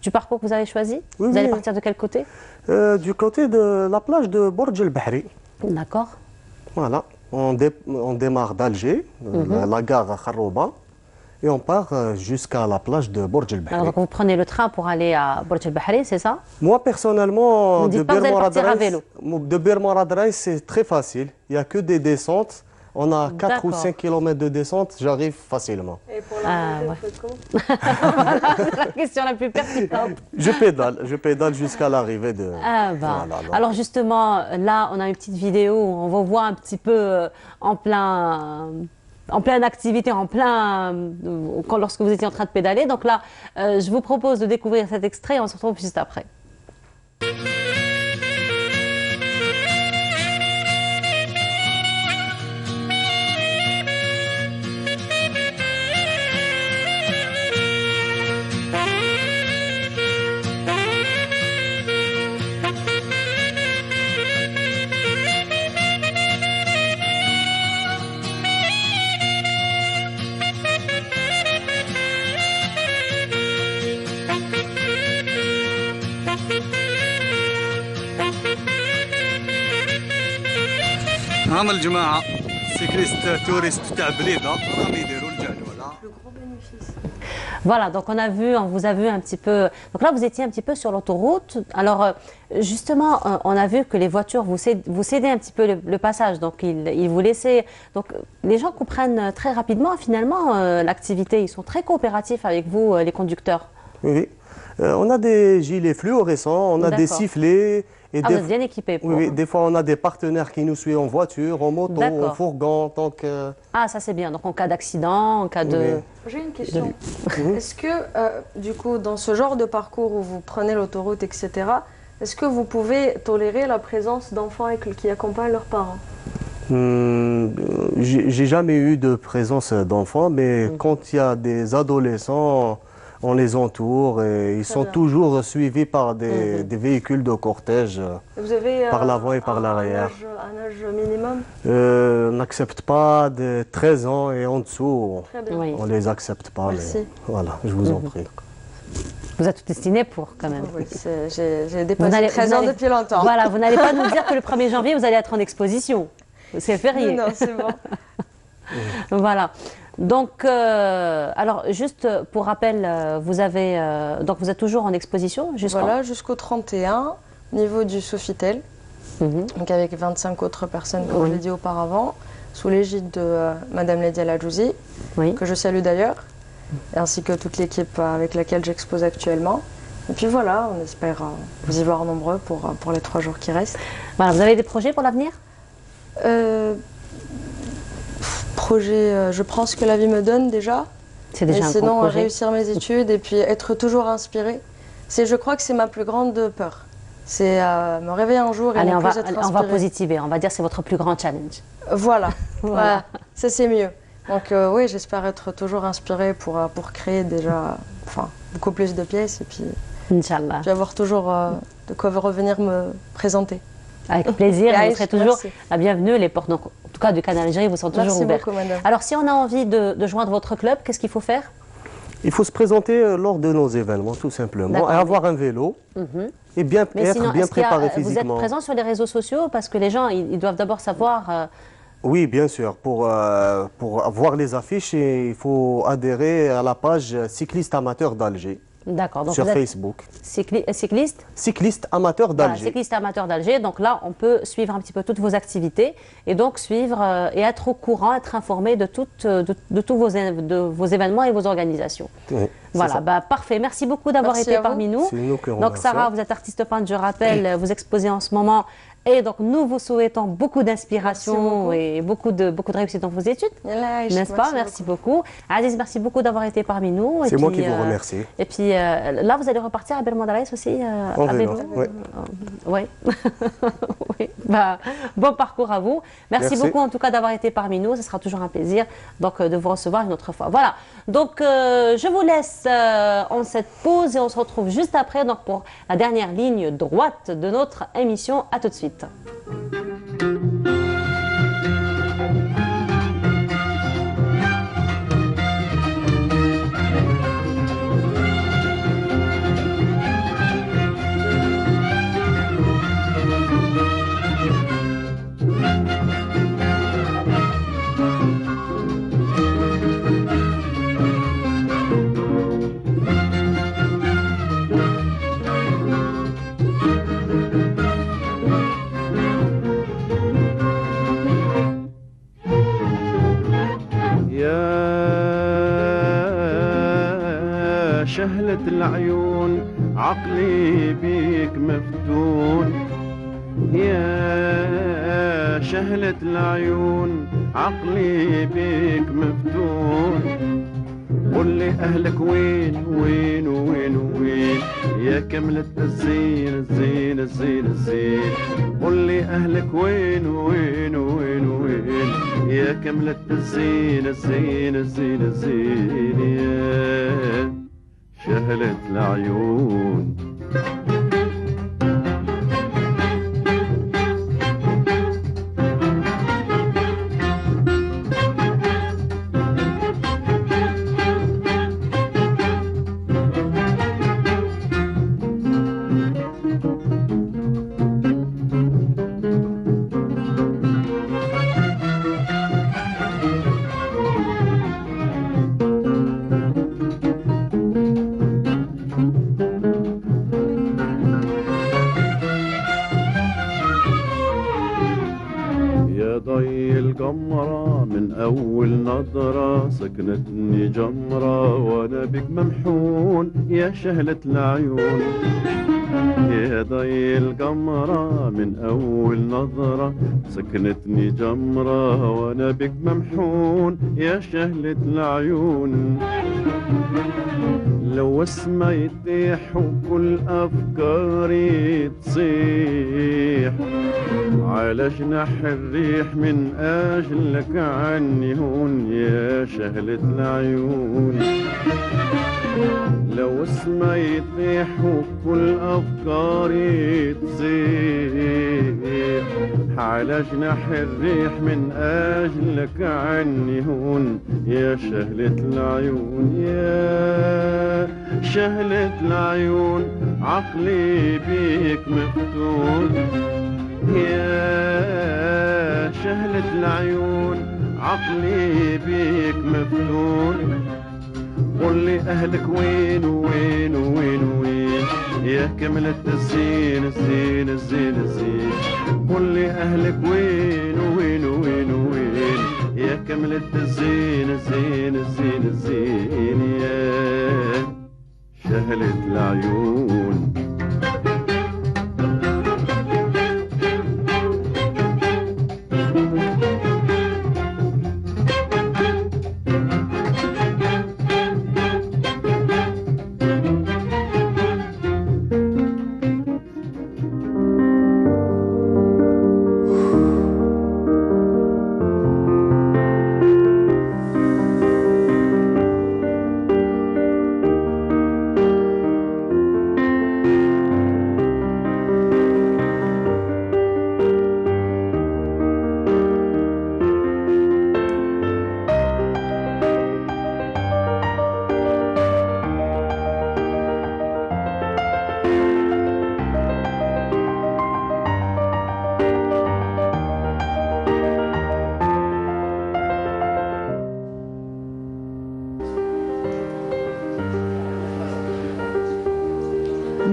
du parcours que vous avez choisi? Vous allez partir de quel côté? Du côté de la plage de Bordj El Bahri. D'accord. Voilà, on démarre d'Alger, la gare à Kharouba, et on part jusqu'à la plage de Bordj El Bahri. Alors donc vous prenez le train pour aller à Bordj El Bahri, c'est ça? Moi personnellement, de Bir Mora Adrais, c'est très facile. Il n'y a que des descentes On a 4 ou D'accord. 5 km de descente, j'arrive facilement. Et pour Ah, la ouais. vous faites comment? Voilà, c'est la question la plus pertinente. Je pédale jusqu'à l'arrivée de... Ah bah. Voilà, donc. Alors justement, là, on a une petite vidéo où on vous voit un petit peu en pleine activité, lorsque vous étiez en train de pédaler. Donc là, je vous propose de découvrir cet extrait et on se retrouve juste après. هم الجماعة سيكليست توريست تاع بليدة راهم يديروا الجدولة. Voilà, donc on vous a vu un petit peu. Donc là, vous étiez un petit peu sur l'autoroute. Alors, justement, on a vu que les voitures vous cédaient un petit peu le passage. Donc, ils vous laissaient. Donc, les gens comprennent très rapidement, finalement, l'activité. Ils sont très coopératifs avec vous, les conducteurs. Oui, oui. On a des gilets fluorescents, on a des D'accord. sifflets. Et Ah, vous êtes bien équipés pour. oui, oui, des fois, on a des partenaires qui nous suivent en voiture, en moto, en D'accord. fourgon. Donc, Ah, ça c'est bien. Donc, en cas d'accident, en cas de. Oui. J'ai une question. Est-ce que, du coup, dans ce genre de parcours où vous prenez l'autoroute, etc., est-ce que vous pouvez tolérer la présence d'enfants qui accompagnent leurs parents? J'ai jamais eu de présence d'enfants, mais quand il y a des adolescents, on les entoure et ils sont bien. toujours suivis par des véhicules de cortège Vous avez par l'avant et par l'arrière. un âge minimum? On n'accepte pas de 13 ans et en dessous, Très bien. Oui. on les accepte pas. Merci. Mais voilà, je vous en prie. Vous êtes tout destiné pour, quand même. Oui, j'ai dépassé 13 ans depuis longtemps. Voilà, vous n'allez pas nous dire que le 1er janvier, vous allez être en exposition. C'est férié. Non, c'est bon. Voilà. Donc, alors, juste pour rappel, vous êtes toujours en exposition jusqu'en. Voilà, jusqu'au 31, au niveau du Sofitel, donc avec 25 autres personnes, comme je l'ai dit auparavant, sous l'égide de Madame Ledia Ladjouzi, que je salue d'ailleurs, ainsi que toute l'équipe avec laquelle j'expose actuellement. Et puis voilà, on espère vous y voir nombreux pour les 3 jours qui restent. Voilà, vous avez des projets pour l'avenir? Projet, je prends ce que la vie me donne déjà. C'est déjà mais un sinon, gros projet. réussir mes études et puis être toujours inspirée. Je crois que c'est ma plus grande peur. C'est me réveiller un jour et Allez, ne on plus va, être on va inspirée. positiver. On va dire que c'est votre plus grand challenge. Voilà, Voilà. voilà. Ça c'est mieux. Donc oui, j'espère être toujours inspirée pour créer déjà beaucoup plus de pièces et puis, Inch'Allah. puis avoir toujours de quoi revenir me présenter. Avec plaisir, Et vous Aïch, serez toujours merci. la bienvenue. Les portes, donc, en tout cas, du Canal Algérie vous sont toujours Merci ouvertes. beaucoup, madame. Alors, si on a envie de joindre votre club, qu'est-ce qu'il faut faire? Il faut se présenter lors de nos événements, tout simplement, D'accord. et avoir un vélo et bien Mais être sinon, bien est-ce qu'il y a- préparé vous êtes physiquement. présent sur les réseaux sociaux? Parce que les gens, ils doivent d'abord savoir. Oui, bien sûr. Pour voir les affiches, il faut adhérer à la page Cycliste Amateur d'Alger D'accord. Donc sur vous êtes Facebook. cycliste? Cycliste Amateur Voilà, d'Alger. cycliste amateur d'Alger. Donc là, on peut suivre un petit peu toutes vos activités et donc suivre et être au courant, être informé de tous vos événements et vos organisations. Oui, c'est Voilà, ça. bah, parfait. Merci beaucoup d'avoir Merci été à vous. parmi nous. C'est nous qui Donc remercions. Sarah, vous êtes artiste peintre, je rappelle, vous exposez en ce moment. Et donc nous vous souhaitons beaucoup Merci d'inspiration beaucoup. et beaucoup de réussite dans vos études. Yallah, Aïch, N'est-ce pas? Merci beaucoup. Aziz, merci beaucoup d'avoir été parmi nous. Et C'est moi puis, qui vous remercie. Et puis là, vous allez repartir à Bermondalaïs aussi En à vélo, oui. Oui. Oui. Bah, bon parcours à vous. Merci beaucoup en tout cas d'avoir été parmi nous. Ce sera toujours un plaisir donc, de vous recevoir une autre fois. Voilà. Donc je vous laisse en cette pause et on se retrouve juste après donc, pour la dernière ligne droite de notre émission. À tout de suite. يا شهلة العيون عقلي بيك مفتون يا شهلة العيون عقلي بيك مفتون قل لي أهلك وين وين وين وين يا كملة الزين الزين الزين الزين قل لي أهلك وين وين وين وين يا كملة الزين الزين الزين الزين يا شهلة العيون القمرة من أول نظرة سكنتني جمرة وأنا بك ممحون يا شهلة العيون يا ضي القمرة من أول نظرة سكنتني جمرة وأنا بك ممحون يا شهلة العيون لو اسمع يطيح وكل أفكاري تصيح على جناح الريح من أجلك عني هون يا شهلة العيون لو اسمع يطيح وكل أفكاري تصيح على جناح الريح من أجلك عني هون يا شهلة العيون يا شهلة العيون عقلي بيك مفتون يا شهلة العيون عقلي بيك مفتون قل لي أهلك وين وين وين وين يا كملة الزين الزين الزين الزين قل لي أهلك وين وين وين وين يا كملة الزين الزين الزين الزين يا شهلة العيون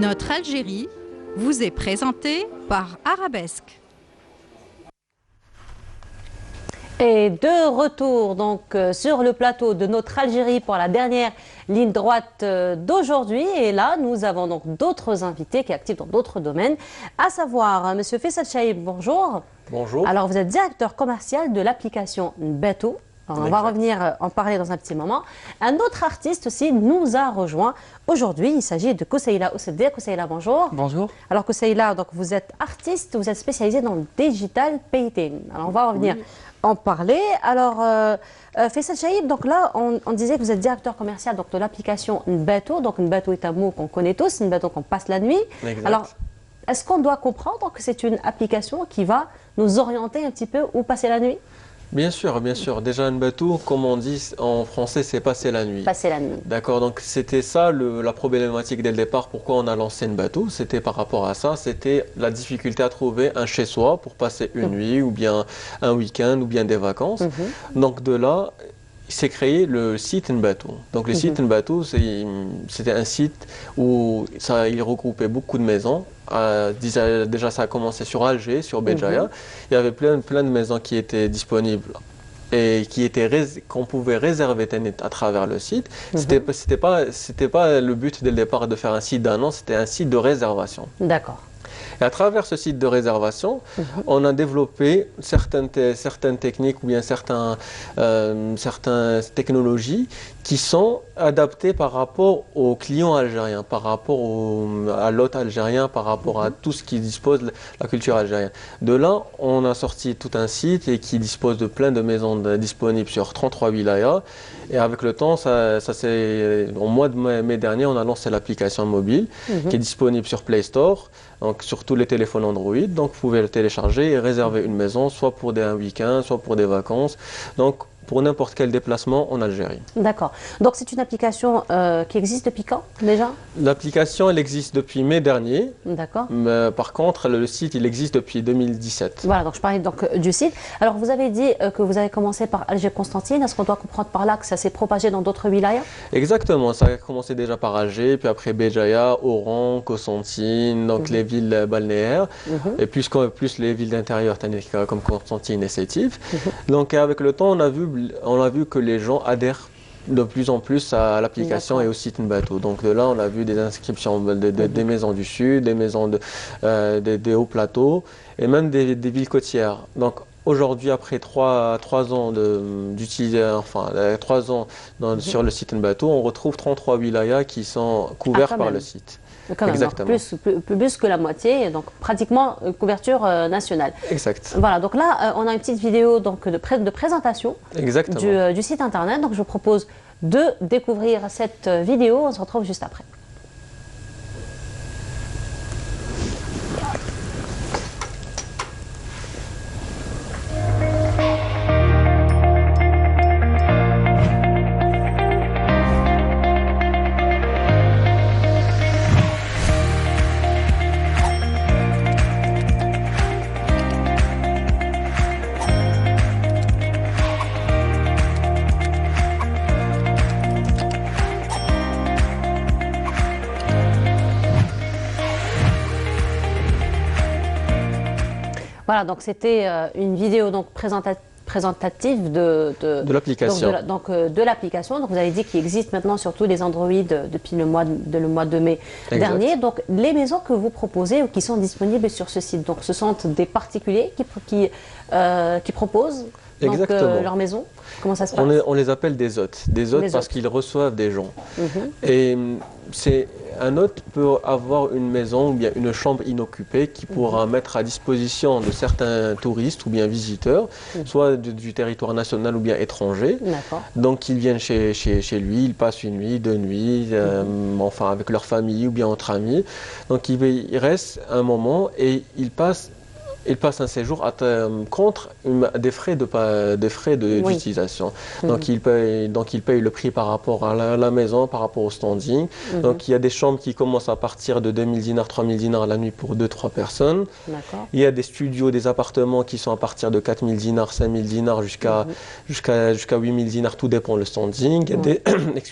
Notre Algérie vous est présentée par Arabesque. Et de retour donc sur le plateau de Notre Algérie pour la dernière ligne droite d'aujourd'hui. Et là, nous avons donc d'autres invités qui sont actifs dans d'autres domaines, à savoir Monsieur Faisal Chaïb, bonjour. Bonjour. Alors, vous êtes directeur commercial de l'application Nbato. On va revenir en parler dans un petit moment. Un autre artiste aussi nous a rejoint aujourd'hui. Il s'agit de Kousseïla Oussedia. Kousseïla, bonjour. Bonjour. Alors Kousseïla, donc vous êtes artiste, vous êtes spécialisé dans le digital painting. Alors on va revenir en parler. Alors Faisal Chaïb, donc là on disait que vous êtes directeur commercial donc, de l'application Nbato. Donc Nbato est un mot qu'on connaît tous, Nbato qu'on passe la nuit. Exact. Alors est-ce qu'on doit comprendre que c'est une application qui va nous orienter un petit peu où passer la nuit? Bien sûr, bien sûr. Déjà, Nbato, comme on dit en français, c'est passer la nuit. Passer la nuit. D'accord, donc c'était ça la problématique dès le départ. Pourquoi on a lancé Nbato? C'était par rapport à ça, c'était la difficulté à trouver un chez-soi pour passer une nuit ou bien un week-end ou bien des vacances. Donc de là, s'est créé le site Nbato. Donc le site Nbato, c'était un site où il regroupait beaucoup de maisons. Déjà, ça a commencé sur Alger, sur Béjaïa. Il y avait plein de maisons qui étaient disponibles et qu'on pouvait réserver à travers le site. C'était pas le but dès le départ de faire un site d'un an, c'était un site de réservation. D'accord. Et à travers ce site de réservation, on a développé certaines techniques ou bien certaines technologies qui sont adaptées par rapport aux clients algériens, par rapport à l'hôte algérien, par rapport à tout ce qui dispose de la culture algérienne. De là, on a sorti tout un site et qui dispose de plein de maisons disponibles sur 33 wilayas. Et avec le temps, au mois de mai dernier, on a lancé l'application mobile qui est disponible sur Play Store, donc sur tous les téléphones Android. Donc vous pouvez le télécharger et réserver une maison, soit pour un week-end, soit pour des vacances. Donc pour n'importe quel déplacement en Algérie. D'accord. Donc c'est une application qui existe depuis quand déjà? L'application, elle existe depuis mai dernier. D'accord. Mais par contre, le site, il existe depuis 2017. Voilà, donc je parlais donc du site. Alors vous avez dit que vous avez commencé par Alger-Constantine. Est-ce qu'on doit comprendre par là que ça s'est propagé dans d'autres wilayas? Exactement. Ça a commencé déjà par Alger, puis après Béjaïa, Oran, Constantine, donc les villes balnéaires, et plus les villes d'intérieur, comme Constantine et Sétif. Donc avec le temps, on a vu que les gens adhèrent de plus en plus à l'application et au site Nbato. Donc de là, on a vu des inscriptions des maisons du sud, des maisons des hauts plateaux et même des villes côtières. Donc aujourd'hui, après 3 ans sur le site Nbato, on retrouve 33 wilayas qui sont couverts par le site. Exactement. Plus que la moitié, donc pratiquement couverture nationale. Exact. Voilà, donc là, on a une petite vidéo donc, de présentation du site internet. Donc je vous propose de découvrir cette vidéo. On se retrouve juste après. Voilà, donc c'était une vidéo donc présentative de l'application. De l'application. Donc vous avez dit qu'il existe maintenant sur tous les Android depuis le mois de mai dernier. Donc les maisons que vous proposez ou qui sont disponibles sur ce site, donc ce sont des particuliers qui proposent leur maison. Comment ça se passe? On les appelle des hôtes. Des hôtes parce qu'ils reçoivent des gens. Et un hôte peut avoir une maison ou bien une chambre inoccupée qui pourra mettre à disposition de certains touristes ou bien visiteurs, soit du territoire national ou bien étranger. Donc ils viennent chez lui, ils passent une nuit, 2 nuits, enfin avec leur famille ou bien entre amis. Donc ils restent un moment et ils passent un séjour contre des frais d'utilisation. Donc il paye le prix par rapport à la maison, par rapport au standing. Donc il y a des chambres qui commencent à partir de 2000 dinars, 3000 dinars la nuit pour 2-3 personnes. Il y a des studios, des appartements qui sont à partir de 4000 dinars, 5000 dinars jusqu'à 8000 dinars, tout dépend le standing. Il y a des,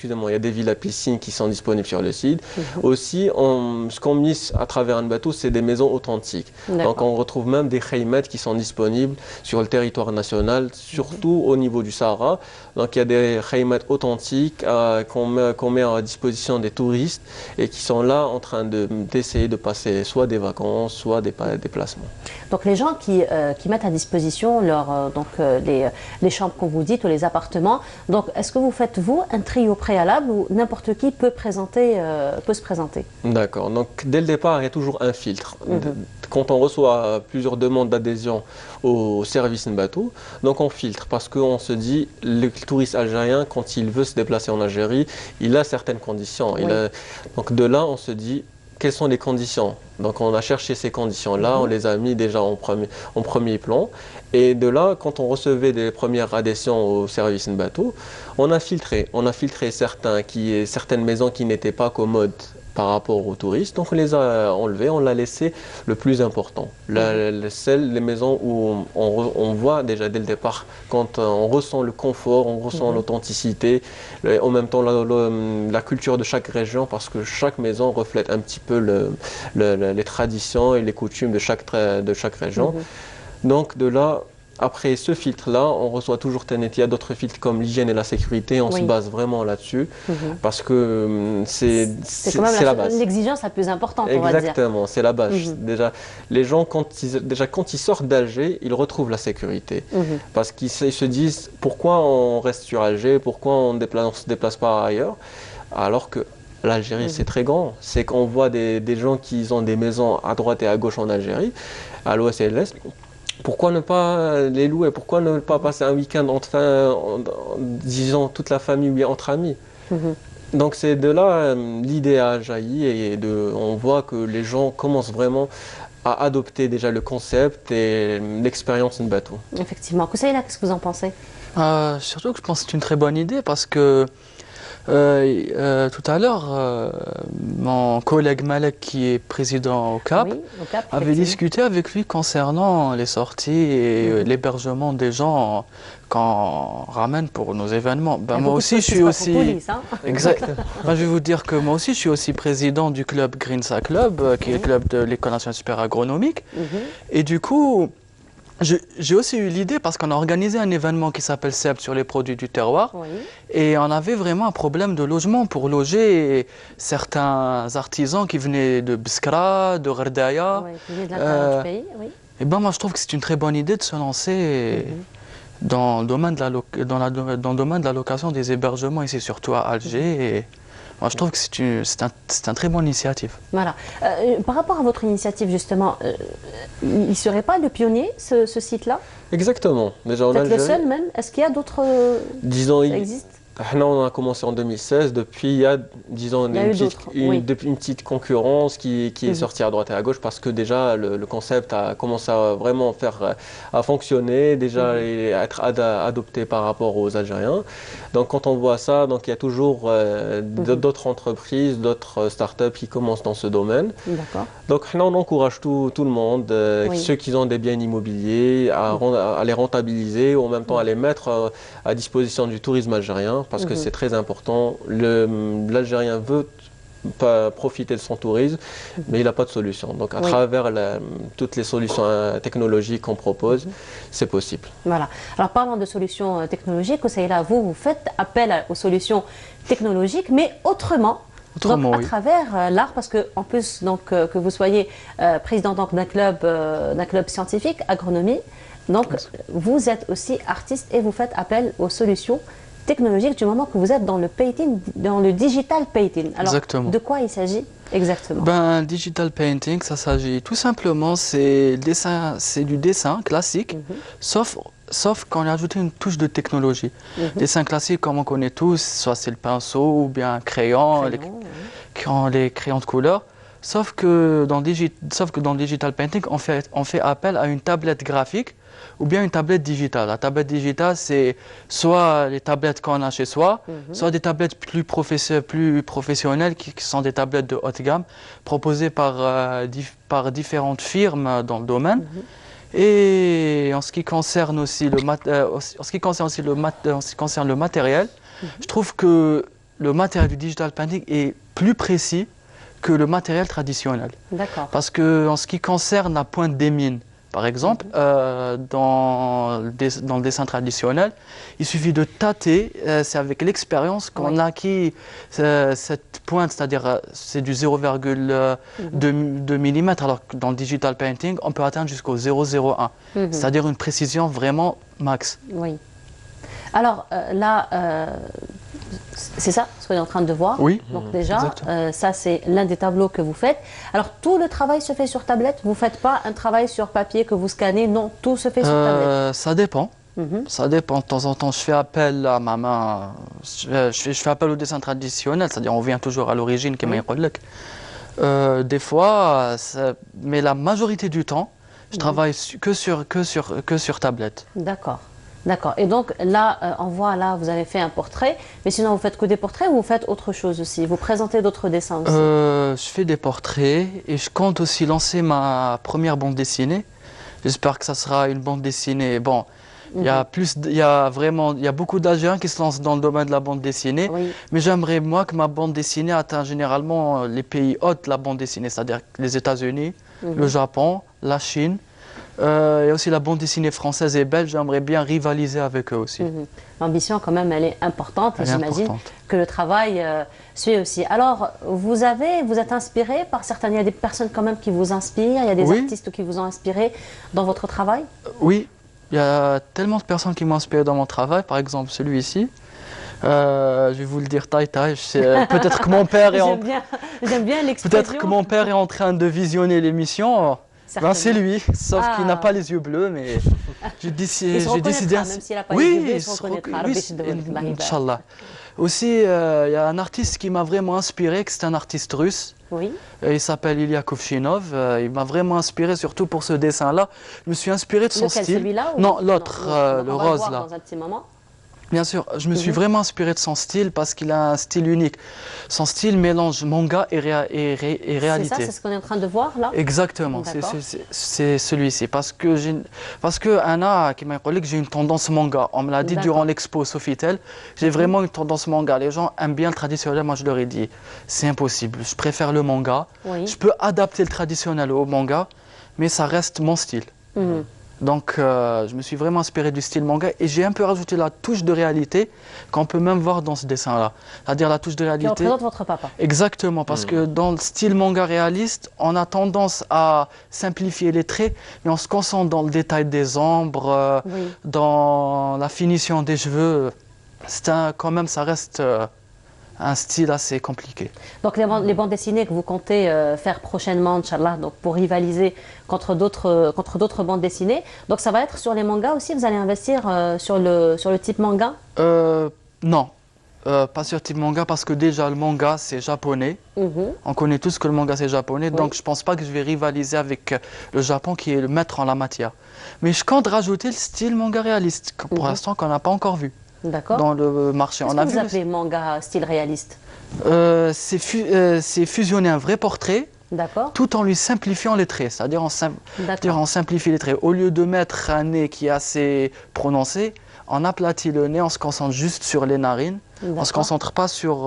il y a des villas piscines qui sont disponibles sur le site. Aussi, ce qu'on mise à travers un bateau, c'est des maisons authentiques. Donc on retrouve même des khaymat qui sont disponibles sur le territoire national, surtout au niveau du Sahara. Donc il y a des khaymat authentiques qu'on met à disposition des touristes et qui sont là en train d'essayer de passer soit des vacances, soit des déplacements. Donc les gens qui mettent à disposition les chambres qu'on vous dit ou les appartements, donc est-ce que vous faites vous un tri au préalable ou n'importe qui peut se présenter? D'accord, donc dès le départ il y a toujours un filtre. Quand on reçoit plusieurs demandes d'adhésion au service Nbato, donc on filtre parce qu'on se dit le touriste algérien quand il veut se déplacer en Algérie, il a certaines conditions. Donc de là on se dit quelles sont les conditions. Donc on a cherché ces conditions-là, on les a mis déjà en premier plan. Et de là, quand on recevait des premières adhésions au service Nbato, on a filtré certaines maisons qui n'étaient pas commodes par rapport aux touristes. Donc on les a enlevés, on l'a laissé le plus important. Les maisons où on voit déjà dès le départ, quand on ressent le confort, on ressent l'authenticité, en même temps la culture de chaque région, parce que chaque maison reflète un petit peu les traditions et les coutumes de chaque région. Donc de là, après ce filtre-là, on reçoit toujours TNT. Il y a d'autres filtres comme l'hygiène et la sécurité. On se base vraiment là-dessus parce que c'est quand même la base. L'exigence la plus importante, on va dire. Exactement, c'est la base. Déjà, les gens, quand ils sortent d'Alger, ils retrouvent la sécurité. Parce qu'ils se disent, pourquoi on reste sur Alger? Pourquoi on ne se déplace pas ailleurs? Alors que l'Algérie, c'est très grand. C'est qu'on voit des gens qui ont des maisons à droite et à gauche en Algérie, à l'ouest et à l'est. Pourquoi ne pas les louer? Pourquoi ne pas passer un week-end disons, toute la famille ou bien entre amis? Donc c'est de là l'idée a jailli et on voit que les gens commencent vraiment à adopter déjà le concept et l'expérience de bateau. Effectivement. Koussaïla, qu'est-ce que vous en pensez? Surtout que je pense que c'est une très bonne idée parce que tout à l'heure, mon collègue Malek, qui est président au CAP, avait discuté avec lui concernant les sorties et l'hébergement des gens qu'on ramène pour nos événements. Moi aussi, je suis aussi... Exact. Je vais vous dire que moi aussi, je suis aussi président du club Greensa Club, qui est le club de l'École nationale supérieure agronomique. Et du coup... J'ai aussi eu l'idée parce qu'on a organisé un événement qui s'appelle CEP sur les produits du terroir et on avait vraiment un problème de logement pour loger certains artisans qui venaient de Biskra, de Gerdaya. Qui venaient de l'intérieur du pays, Et ben moi je trouve que c'est une très bonne idée de se lancer dans le domaine de la location des hébergements ici, surtout à Alger. Et moi, je trouve que c'est une très bonne initiative. Voilà. Par rapport à votre initiative, justement, il ne serait pas le pionnier, ce site-là? Exactement. Déjà en Peut-être le Algérie. seul même? Est-ce qu'il y a d'autres... Disons, ça existe? On a commencé en 2016. Depuis, il y a, disons, une petite concurrence qui est sortie à droite et à gauche parce que déjà, le concept a commencé à vraiment à fonctionner, déjà et à être adopté par rapport aux Algériens. Donc, quand on voit ça, donc, il y a toujours d'autres entreprises, d'autres startups qui commencent dans ce domaine. Donc, on encourage tout le monde, ceux qui ont des biens immobiliers, à les rentabiliser, ou en même temps à les mettre à disposition du tourisme algérien. Parce que c'est très important. L'Algérien veut pas profiter de son tourisme, mais il n'a pas de solution. Donc à travers toutes les solutions technologiques qu'on propose, c'est possible. Voilà. Alors parlant de solutions technologiques, Koussaïla, vous faites appel aux solutions technologiques, mais autrement. Donc, à travers l'art, parce qu'en plus que vous soyez président d'un club scientifique, agronomie, donc vous êtes aussi artiste et vous faites appel aux solutions technologique du moment que vous êtes dans le painting, dans le digital painting. Alors, de quoi il s'agit exactement? Digital painting, ça s'agit tout simplement, c'est du dessin classique, sauf qu'on a ajouté une touche de technologie. Dessin classique, comme on connaît tous, soit c'est le pinceau ou bien un crayon, les crayons de couleur. Sauf que dans le digital painting, on fait appel à une tablette graphique ou bien une tablette digitale. La tablette digitale, c'est soit les tablettes qu'on a chez soi, soit des tablettes plus professionnelles qui sont des tablettes de haute gamme proposées par différentes firmes dans le domaine. Et en ce qui concerne aussi le matériel, je trouve que le matériel du digital painting est plus précis que le matériel traditionnel. Parce que en ce qui concerne la pointe des mines, par exemple, dans le dessin traditionnel, il suffit de tâter, c'est avec l'expérience qu'on acquis cette pointe, c'est-à-dire c'est du 0,2 mm, alors que dans le digital painting, on peut atteindre jusqu'au 0,01, c'est-à-dire une précision vraiment max. Oui. Alors là, c'est ça ce qu'on est en train de voir. Oui. Donc déjà, ça c'est l'un des tableaux que vous faites. Alors tout le travail se fait sur tablette? Vous ne faites pas un travail sur papier que vous scannez? Non, tout se fait sur tablette? Ça dépend. Ça dépend. De temps en temps, je fais appel à ma main. Je fais appel au dessin traditionnel, c'est-à-dire on revient toujours à l'origine, comme des fois, mais la majorité du temps, je travaille que sur tablette. D'accord. D'accord. Et donc là, on voit, là, vous avez fait un portrait, mais sinon vous faites que des portraits ou vous faites autre chose aussi? Vous présentez d'autres dessins aussi? Je fais des portraits et je compte aussi lancer ma première bande dessinée. J'espère que ça sera une bande dessinée. Bon, il y a beaucoup d'Algériens qui se lancent dans le domaine de la bande dessinée, mais j'aimerais moi que ma bande dessinée atteigne généralement les pays hôtes de la bande dessinée, c'est-à-dire les États-Unis, le Japon, la Chine. Et aussi la bande dessinée française et belge, j'aimerais bien rivaliser avec eux aussi. L'ambition, quand même, elle est importante. Et Elle est j'imagine importante. que le travail suit aussi. Alors, vous êtes inspiré par certaines... Il y a des personnes quand même qui vous inspirent. Il y a des Oui. artistes qui vous ont inspiré dans votre travail. Oui, il y a tellement de personnes qui m'ont inspiré dans mon travail. Par exemple, celui-ci. Je vais vous le dire, peut-être que mon père est J'aime bien l'expression. peut-être que mon père est en train de visionner l'émission. Ben, c'est lui, sauf qu'il n'a Ah. pas les yeux bleus, mais j'ai décidé. Il se reconnaîtra, même s'il n'a pas les yeux bleus, il se reconnaîtra. Oui, Inch'Allah. Aussi, il y a un artiste qui m'a vraiment inspiré, c'est un artiste russe. Oui. Il s'appelle Ilya Kuvchinov. Il m'a vraiment inspiré, surtout pour ce dessin-là. Je me suis inspiré de son Lequel, style. celui-là ou- Non, l'autre, Non, le on va le rose voir là. dans un petit moment. Bien sûr, je me suis vraiment inspiré de son style parce qu'il a un style unique. Son style mélange manga et réalité. C'est ça, c'est ce qu'on est en train de voir là. Exactement, D'accord. c'est celui-ci. Parce que Anna, qui m'a dit que j'ai une tendance manga. On me l'a dit D'accord. durant l'expo Sofitel. J'ai vraiment une tendance manga. Les gens aiment bien le traditionnel. Moi, je leur ai dit, c'est impossible. Je préfère le manga. Oui. Je peux adapter le traditionnel au manga, mais ça reste mon style. Mhm. Donc, je me suis vraiment inspiré du style manga et j'ai un peu rajouté la touche de réalité qu'on peut même voir dans ce dessin-là. C'est-à-dire la touche de Qui réalité. représente votre papa. Exactement, parce que dans le style manga réaliste, on a tendance à simplifier les traits, mais on se concentre dans le détail des ombres, Oui. dans la finition des cheveux. Quand même, ça reste un style assez compliqué. Donc les bandes dessinées que vous comptez faire prochainement, Inch'Allah, donc pour rivaliser contre d'autres bandes dessinées. Donc ça va être sur les mangas aussi, vous allez investir sur le type manga? Non, pas sur type manga, parce que déjà le manga c'est japonais. On connaît tous que le manga c'est japonais, donc je pense pas que je vais rivaliser avec le Japon qui est le maître en la matière. Mais je compte rajouter le style manga réaliste, pour l'instant qu'on n'a pas encore vu. D'accord. Dans le marché. Qu'est-ce que vous appelez manga style réaliste? C'est fusionner un vrai portrait D'accord. tout en lui simplifiant les traits. C'est-à-dire on simplifie les traits. Au lieu de mettre un nez qui est assez prononcé, on aplatit le nez, on se concentre juste sur les narines. On ne se concentre pas sur...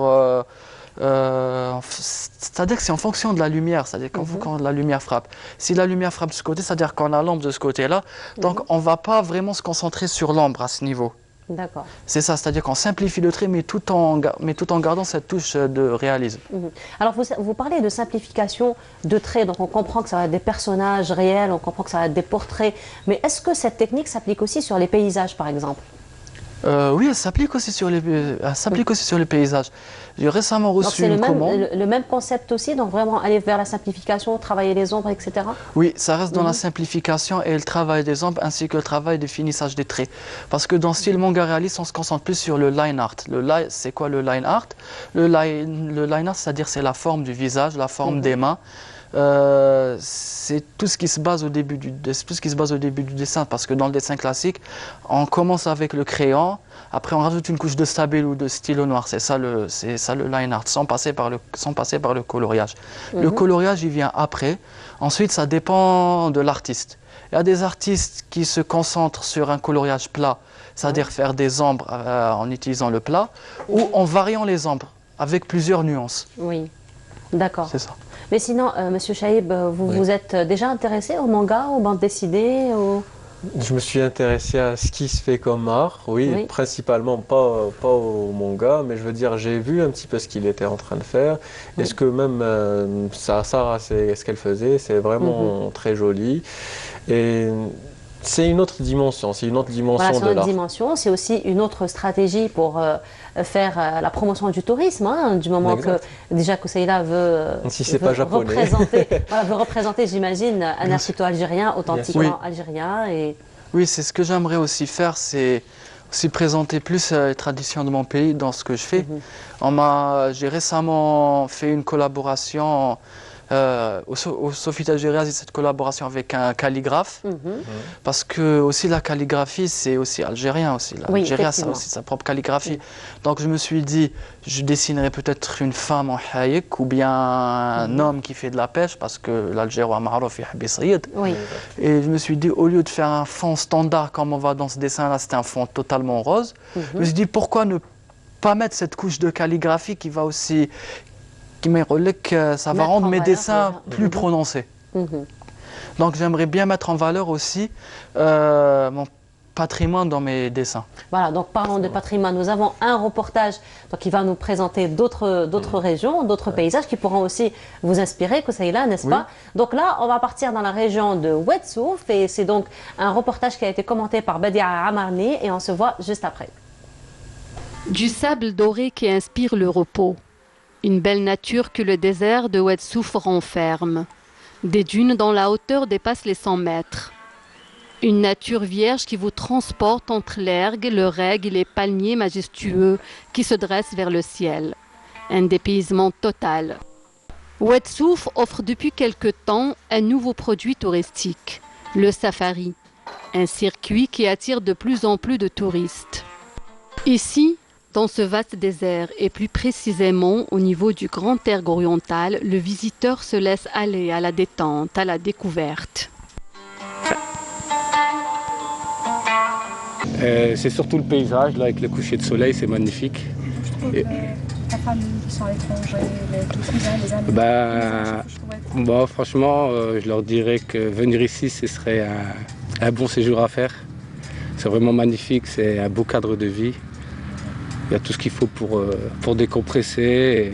c'est-à-dire que c'est en fonction de la lumière, c'est-à-dire quand la lumière frappe. Si la lumière frappe de ce côté, c'est-à-dire qu'on a l'ombre de ce côté-là, donc on ne va pas vraiment se concentrer sur l'ombre à ce niveau. D'accord. C'est ça, c'est-à-dire qu'on simplifie le trait, mais tout en gardant cette touche de réalisme. Alors vous parlez de simplification de traits, donc on comprend que ça va être des personnages réels, on comprend que ça va être des portraits, mais est-ce que cette technique s'applique aussi sur les paysages par exemple? Oui, elle s'applique aussi sur les paysages. J'ai récemment reçu une commande. Le même concept aussi, donc vraiment aller vers la simplification, travailler les ombres, etc. Oui, ça reste dans la simplification et le travail des ombres ainsi que le travail de finissage des traits. Parce que dans le style manga réaliste, on se concentre plus sur le line art. C'est quoi le line art? Le line art, c'est-à-dire c'est la forme du visage, la forme des mains. C'est tout ce qui se base au début du dessin, parce que dans le dessin classique, on commence avec le crayon, après on rajoute une couche de stabilo ou de stylo noir. C'est ça le line art, sans passer par le coloriage. Le coloriage, il vient après. Ensuite, ça dépend de l'artiste. Il y a des artistes qui se concentrent sur un coloriage plat, c'est-à-dire faire des ombres en utilisant le plat, ou en variant les ombres avec plusieurs nuances. Oui, d'accord. C'est ça. Mais sinon, Monsieur Chaïb, vous êtes déjà intéressé au manga, aux bandes dessinées Je me suis intéressé à ce qui se fait comme art, oui. Principalement pas au manga, mais je veux dire, j'ai vu un petit peu ce qu'il était en train de faire. Est-ce que même Sarah, c'est ce qu'elle faisait, c'est vraiment très joli. Et c'est une autre dimension, de l'art. C'est une autre dimension, c'est aussi une autre stratégie pour faire la promotion du tourisme, hein, du moment que déjà Kousseïla veut, veut représenter, j'imagine, un artiste algérien, authentiquement algérien. Oui, c'est ce que j'aimerais aussi faire, c'est aussi présenter plus les traditions de mon pays dans ce que je fais. J'ai récemment fait une collaboration au Sofitel Algérie, cette collaboration avec un calligraphe, parce que aussi la calligraphie c'est aussi algérien aussi. L'Algérie a aussi sa propre calligraphie. Donc je me suis dit, je dessinerais peut-être une femme en haïk ou bien un homme qui fait de la pêche, parce que l'Algérie a marouf yahbi sayyid. Et je me suis dit, au lieu de faire un fond standard comme on va dans ce dessin-là, c'était un fond totalement rose. Je me suis dit, pourquoi ne pas mettre cette couche de calligraphie qui va aussi... ça va rendre mes dessins plus prononcés. Donc j'aimerais bien mettre en valeur aussi mon patrimoine dans mes dessins. Voilà, donc parlons de patrimoine. Nous avons un reportage qui va nous présenter d'autres régions, d'autres paysages qui pourront aussi vous inspirer, Koussaïla, n'est-ce pas? Donc là, on va partir dans la région de Oued Souf et c'est donc un reportage qui a été commenté par Badia Amarni et on se voit juste après. Du sable doré qui inspire le repos. Une belle nature que le désert de Oued Souf renferme. Des dunes dont la hauteur dépasse les 100 mètres. Une nature vierge qui vous transporte entre l'ergue, le reg et les palmiers majestueux qui se dressent vers le ciel. Un dépaysement total. Oued Souf offre depuis quelque temps un nouveau produit touristique, le safari. Un circuit qui attire de plus en plus de touristes. Ici, dans ce vaste désert et plus précisément au niveau du Grand Erg oriental, le visiteur se laisse aller à la détente, à la découverte. C'est surtout le paysage, là, avec le coucher de soleil, c'est magnifique. Et... Ta famille qui sont à l'étranger, les cousins, les amis? Bon, franchement, je leur dirais que venir ici, ce serait un bon séjour à faire. C'est vraiment magnifique, c'est un beau cadre de vie. Il y a tout ce qu'il faut pour décompresser et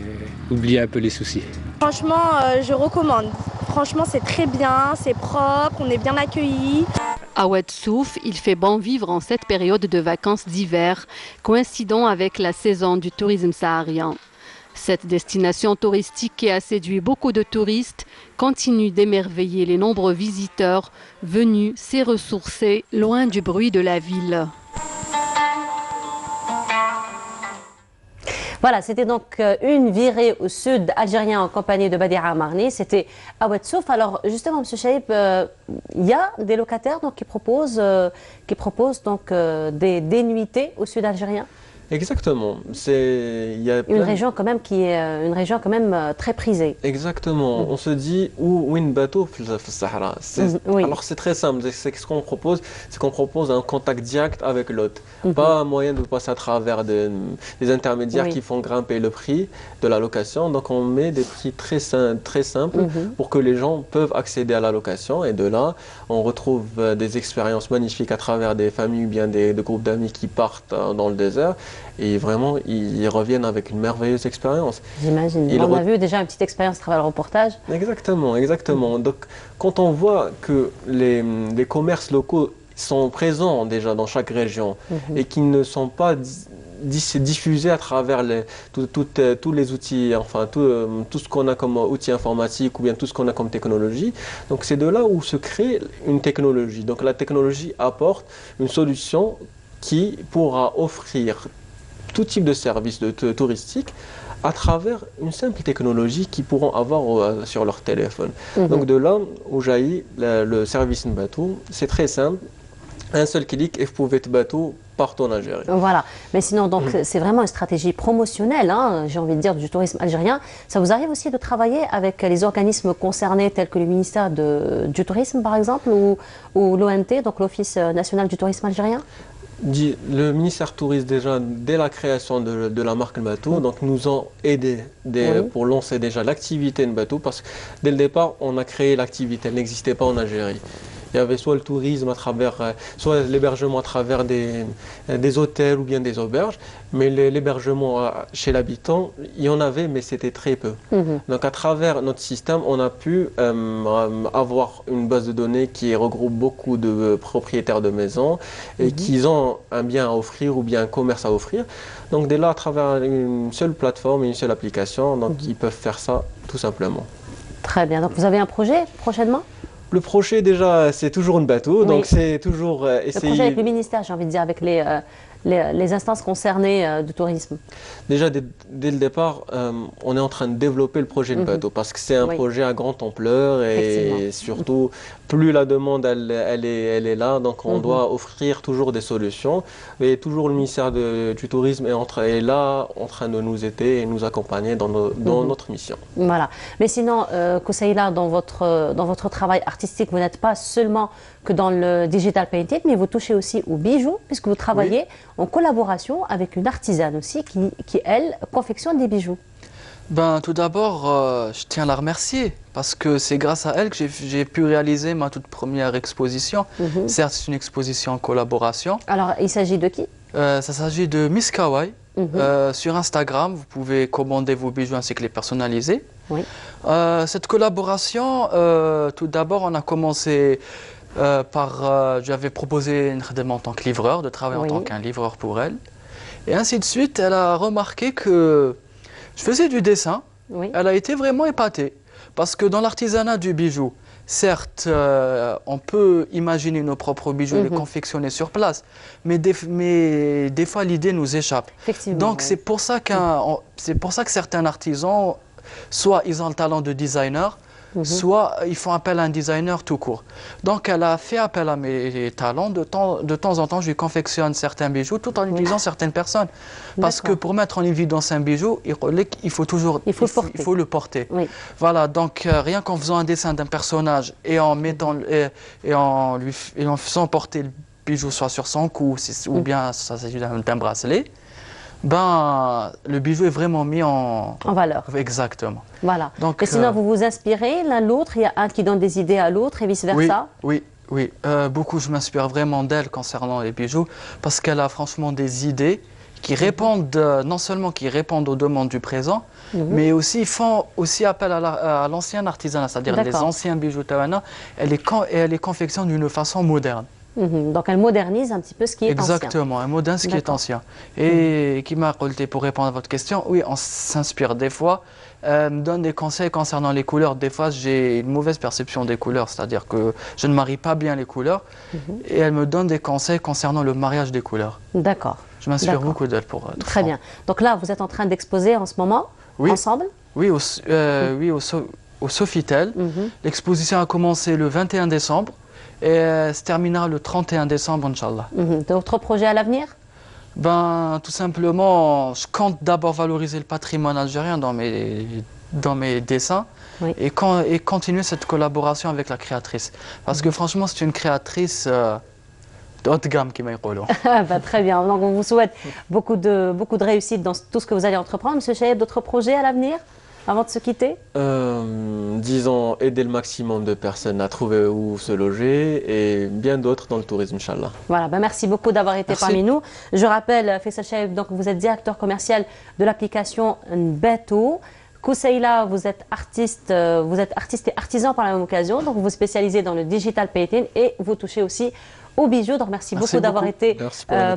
oublier un peu les soucis. Franchement, je recommande. Franchement, c'est très bien, c'est propre, on est bien accueillis. À Oued Souf, il fait bon vivre en cette période de vacances d'hiver, coïncidant avec la saison du tourisme saharien. Cette destination touristique qui a séduit beaucoup de touristes continue d'émerveiller les nombreux visiteurs venus s'y ressourcer loin du bruit de la ville. Voilà, c'était donc une virée au sud algérien en compagnie de Badia Amarni. C'était à Oued Souf. Alors justement, M. Chaïb, il y a des locataires donc, qui proposent donc, des nuitées au sud algérien. Exactement. Il y a une région quand même qui est une région quand même très prisée. Exactement. On se dit où une bateau le Sahara. Alors c'est très simple. C'est ce qu'on propose, c'est qu'on propose un contact direct avec l'hôte. Pas un moyen de passer à travers des intermédiaires qui font grimper le prix de la location. Donc on met des prix très simples pour que les gens peuvent accéder à la location. Et de là, on retrouve des expériences magnifiques à travers des familles ou bien des groupes d'amis qui partent dans le désert. Et vraiment, ils reviennent avec une merveilleuse expérience. J'imagine. On a vu déjà une petite expérience à travers le reportage. Exactement, exactement. Donc, quand on voit que les commerces locaux sont présents déjà dans chaque région et qu'ils ne sont pas diffusés à travers tous les outils, enfin tout ce qu'on a comme outils informatiques ou bien tout ce qu'on a comme technologie. Donc c'est de là où se crée une technologie. Donc la technologie apporte une solution qui pourra offrir tout type de services touristique à travers une simple technologie qu'ils pourront avoir sur leur téléphone. Donc de là où jaillit le service bateau, c'est très simple. Un seul clic et vous pouvez être bateau partout en Algérie. Voilà, mais sinon donc c'est vraiment une stratégie promotionnelle, hein, j'ai envie de dire, du tourisme algérien. Ça vous arrive aussi de travailler avec les organismes concernés tels que le ministère du Tourisme par exemple ou l'ONT, donc l'Office national du tourisme algérien? Le ministère touriste déjà dès la création de la marque Bateau donc nous ont aidé pour lancer déjà l'activité Bateau parce que dès le départ on a créé l'activité, elle n'existait pas en Algérie. Il y avait soit le tourisme à travers, soit l'hébergement à travers des hôtels ou bien des auberges, mais l'hébergement chez l'habitant, il y en avait, mais c'était très peu. Donc à travers notre système, on a pu avoir une base de données qui regroupe beaucoup de propriétaires de maisons et qui ont un bien à offrir ou bien un commerce à offrir. Donc dès là, à travers une seule plateforme et une seule application, donc ils peuvent faire ça tout simplement. Très bien. Donc vous avez un projet prochainement ? Le projet, déjà, c'est toujours une bateau, donc c'est toujours essayer... Le projet avec le ministère, j'ai envie de dire, avec les instances concernées du tourisme. Déjà, dès le départ, on est en train de développer le projet de bateau, parce que c'est un projet à grande ampleur, et surtout, plus la demande, elle est là, donc on doit offrir toujours des solutions, et toujours le ministère du Tourisme est là, en train de nous aider et nous accompagner dans notre mission. Voilà. Mais sinon, Koussaïla, dans votre travail artistique, vous n'êtes pas seulement que dans le digital painting, mais vous touchez aussi aux bijoux, puisque vous travaillez en collaboration avec une artisane aussi qui elle, confectionne des bijoux. Ben, tout d'abord, je tiens à la remercier parce que c'est grâce à elle que j'ai pu réaliser ma toute première exposition. Certes, c'est une exposition en collaboration. Alors, il s'agit de qui? Ça s'agit de Miss Kawaii. Sur Instagram, vous pouvez commander vos bijoux ainsi que les personnaliser. Oui. Cette collaboration, tout d'abord, on a commencé j'avais proposé une khadema en tant que livreur, de travailler en tant qu'un livreur pour elle. Et ainsi de suite, elle a remarqué que je faisais du dessin. Elle a été vraiment épatée. Parce que dans l'artisanat du bijou, certes, on peut imaginer nos propres bijoux, les confectionner sur place, mais des fois l'idée nous échappe. Donc c'est pour ça que certains artisans, soit ils ont le talent de designer, soit ils font appel à un designer tout court. Donc elle a fait appel à mes talents. De temps en temps, je lui confectionne certains bijoux tout en utilisant certaines personnes. Parce que pour mettre en évidence un bijou, il faut le porter. Voilà, donc rien qu'en faisant un dessin d'un personnage et en faisant porter le bijou soit sur son cou ou bien ça s'agit d'un bracelet, ben, le bijou est vraiment mis en valeur. Exactement. Voilà. Donc, et sinon, vous vous inspirez l'un l'autre, il y a un qui donne des idées à l'autre et vice-versa? Oui. Beaucoup, je m'inspire vraiment d'elle concernant les bijoux parce qu'elle a franchement des idées qui répondent, non seulement qui répondent aux demandes du présent, mais aussi font aussi appel à l'ancien artisanat, c'est-à-dire les anciens bijoux tawana, elle les confectionne d'une façon moderne. Donc elle modernise un petit peu ce qui est ancien. Exactement, elle modernise ce qui est ancien. Et qui m'a relevé pour répondre à votre question, oui, on s'inspire des fois, me donne des conseils concernant les couleurs. Des fois, j'ai une mauvaise perception des couleurs, c'est-à-dire que je ne marie pas bien les couleurs. Et elle me donne des conseils concernant le mariage des couleurs. D'accord. Je m'inspire beaucoup d'elle pour tout Très bien. Donc là, vous êtes en train d'exposer en ce moment, ensemble? Oui, au Sofitel. L'exposition a commencé le 21 décembre. Et se terminera le 31 décembre, Inch'Allah. D'autres projets à l'avenir? Ben, tout simplement, je compte d'abord valoriser le patrimoine algérien dans mes dessins et continuer cette collaboration avec la créatrice. Parce que franchement, c'est une créatrice de haute gamme qui m'a épaulé. Très bien. Donc, on vous souhaite beaucoup de réussite dans tout ce que vous allez entreprendre. Monsieur Chaïb, d'autres projets à l'avenir avant de se quitter? Disons, aider le maximum de personnes à trouver où se loger et bien d'autres dans le tourisme, Inch'Allah. Voilà, merci beaucoup d'avoir été parmi nous. Je rappelle, Faisal Chaïb, donc vous êtes directeur commercial de l'application Nbeto. Kousseila, vous êtes artiste et artisan par la même occasion, donc vous vous spécialisez dans le digital painting et vous touchez aussi aux bijoux. Donc merci beaucoup d'avoir été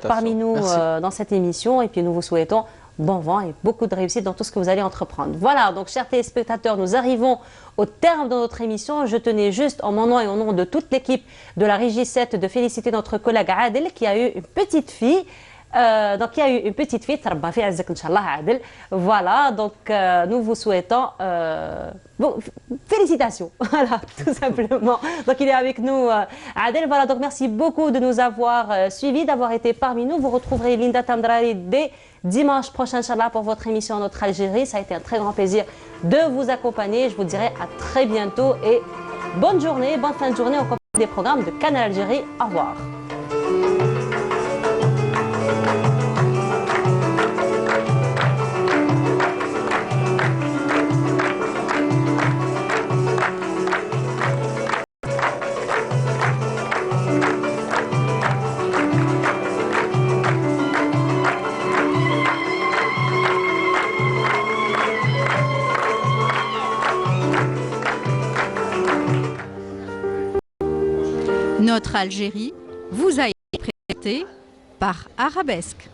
parmi nous dans cette émission et puis nous vous souhaitons bon vent et beaucoup de réussite dans tout ce que vous allez entreprendre. Voilà, donc chers téléspectateurs, nous arrivons au terme de notre émission. Je tenais juste en mon nom et au nom de toute l'équipe de la Régie 7 de féliciter notre collègue Adel qui a eu une petite fille. Voilà, donc nous vous souhaitons félicitations, voilà, tout simplement. Donc il est avec nous, Adel. Voilà, donc merci beaucoup de nous avoir suivis, d'avoir été parmi nous. Vous retrouverez Linda Tamdrari dès dimanche prochain, Inch'Allah, pour votre émission Notre Algérie. Ça a été un très grand plaisir de vous accompagner. Je vous dirai à très bientôt et bonne journée, bonne fin de journée au compagnie des programmes de Canal Algérie. Au revoir. Notre Algérie vous a été présentée par Arabesque.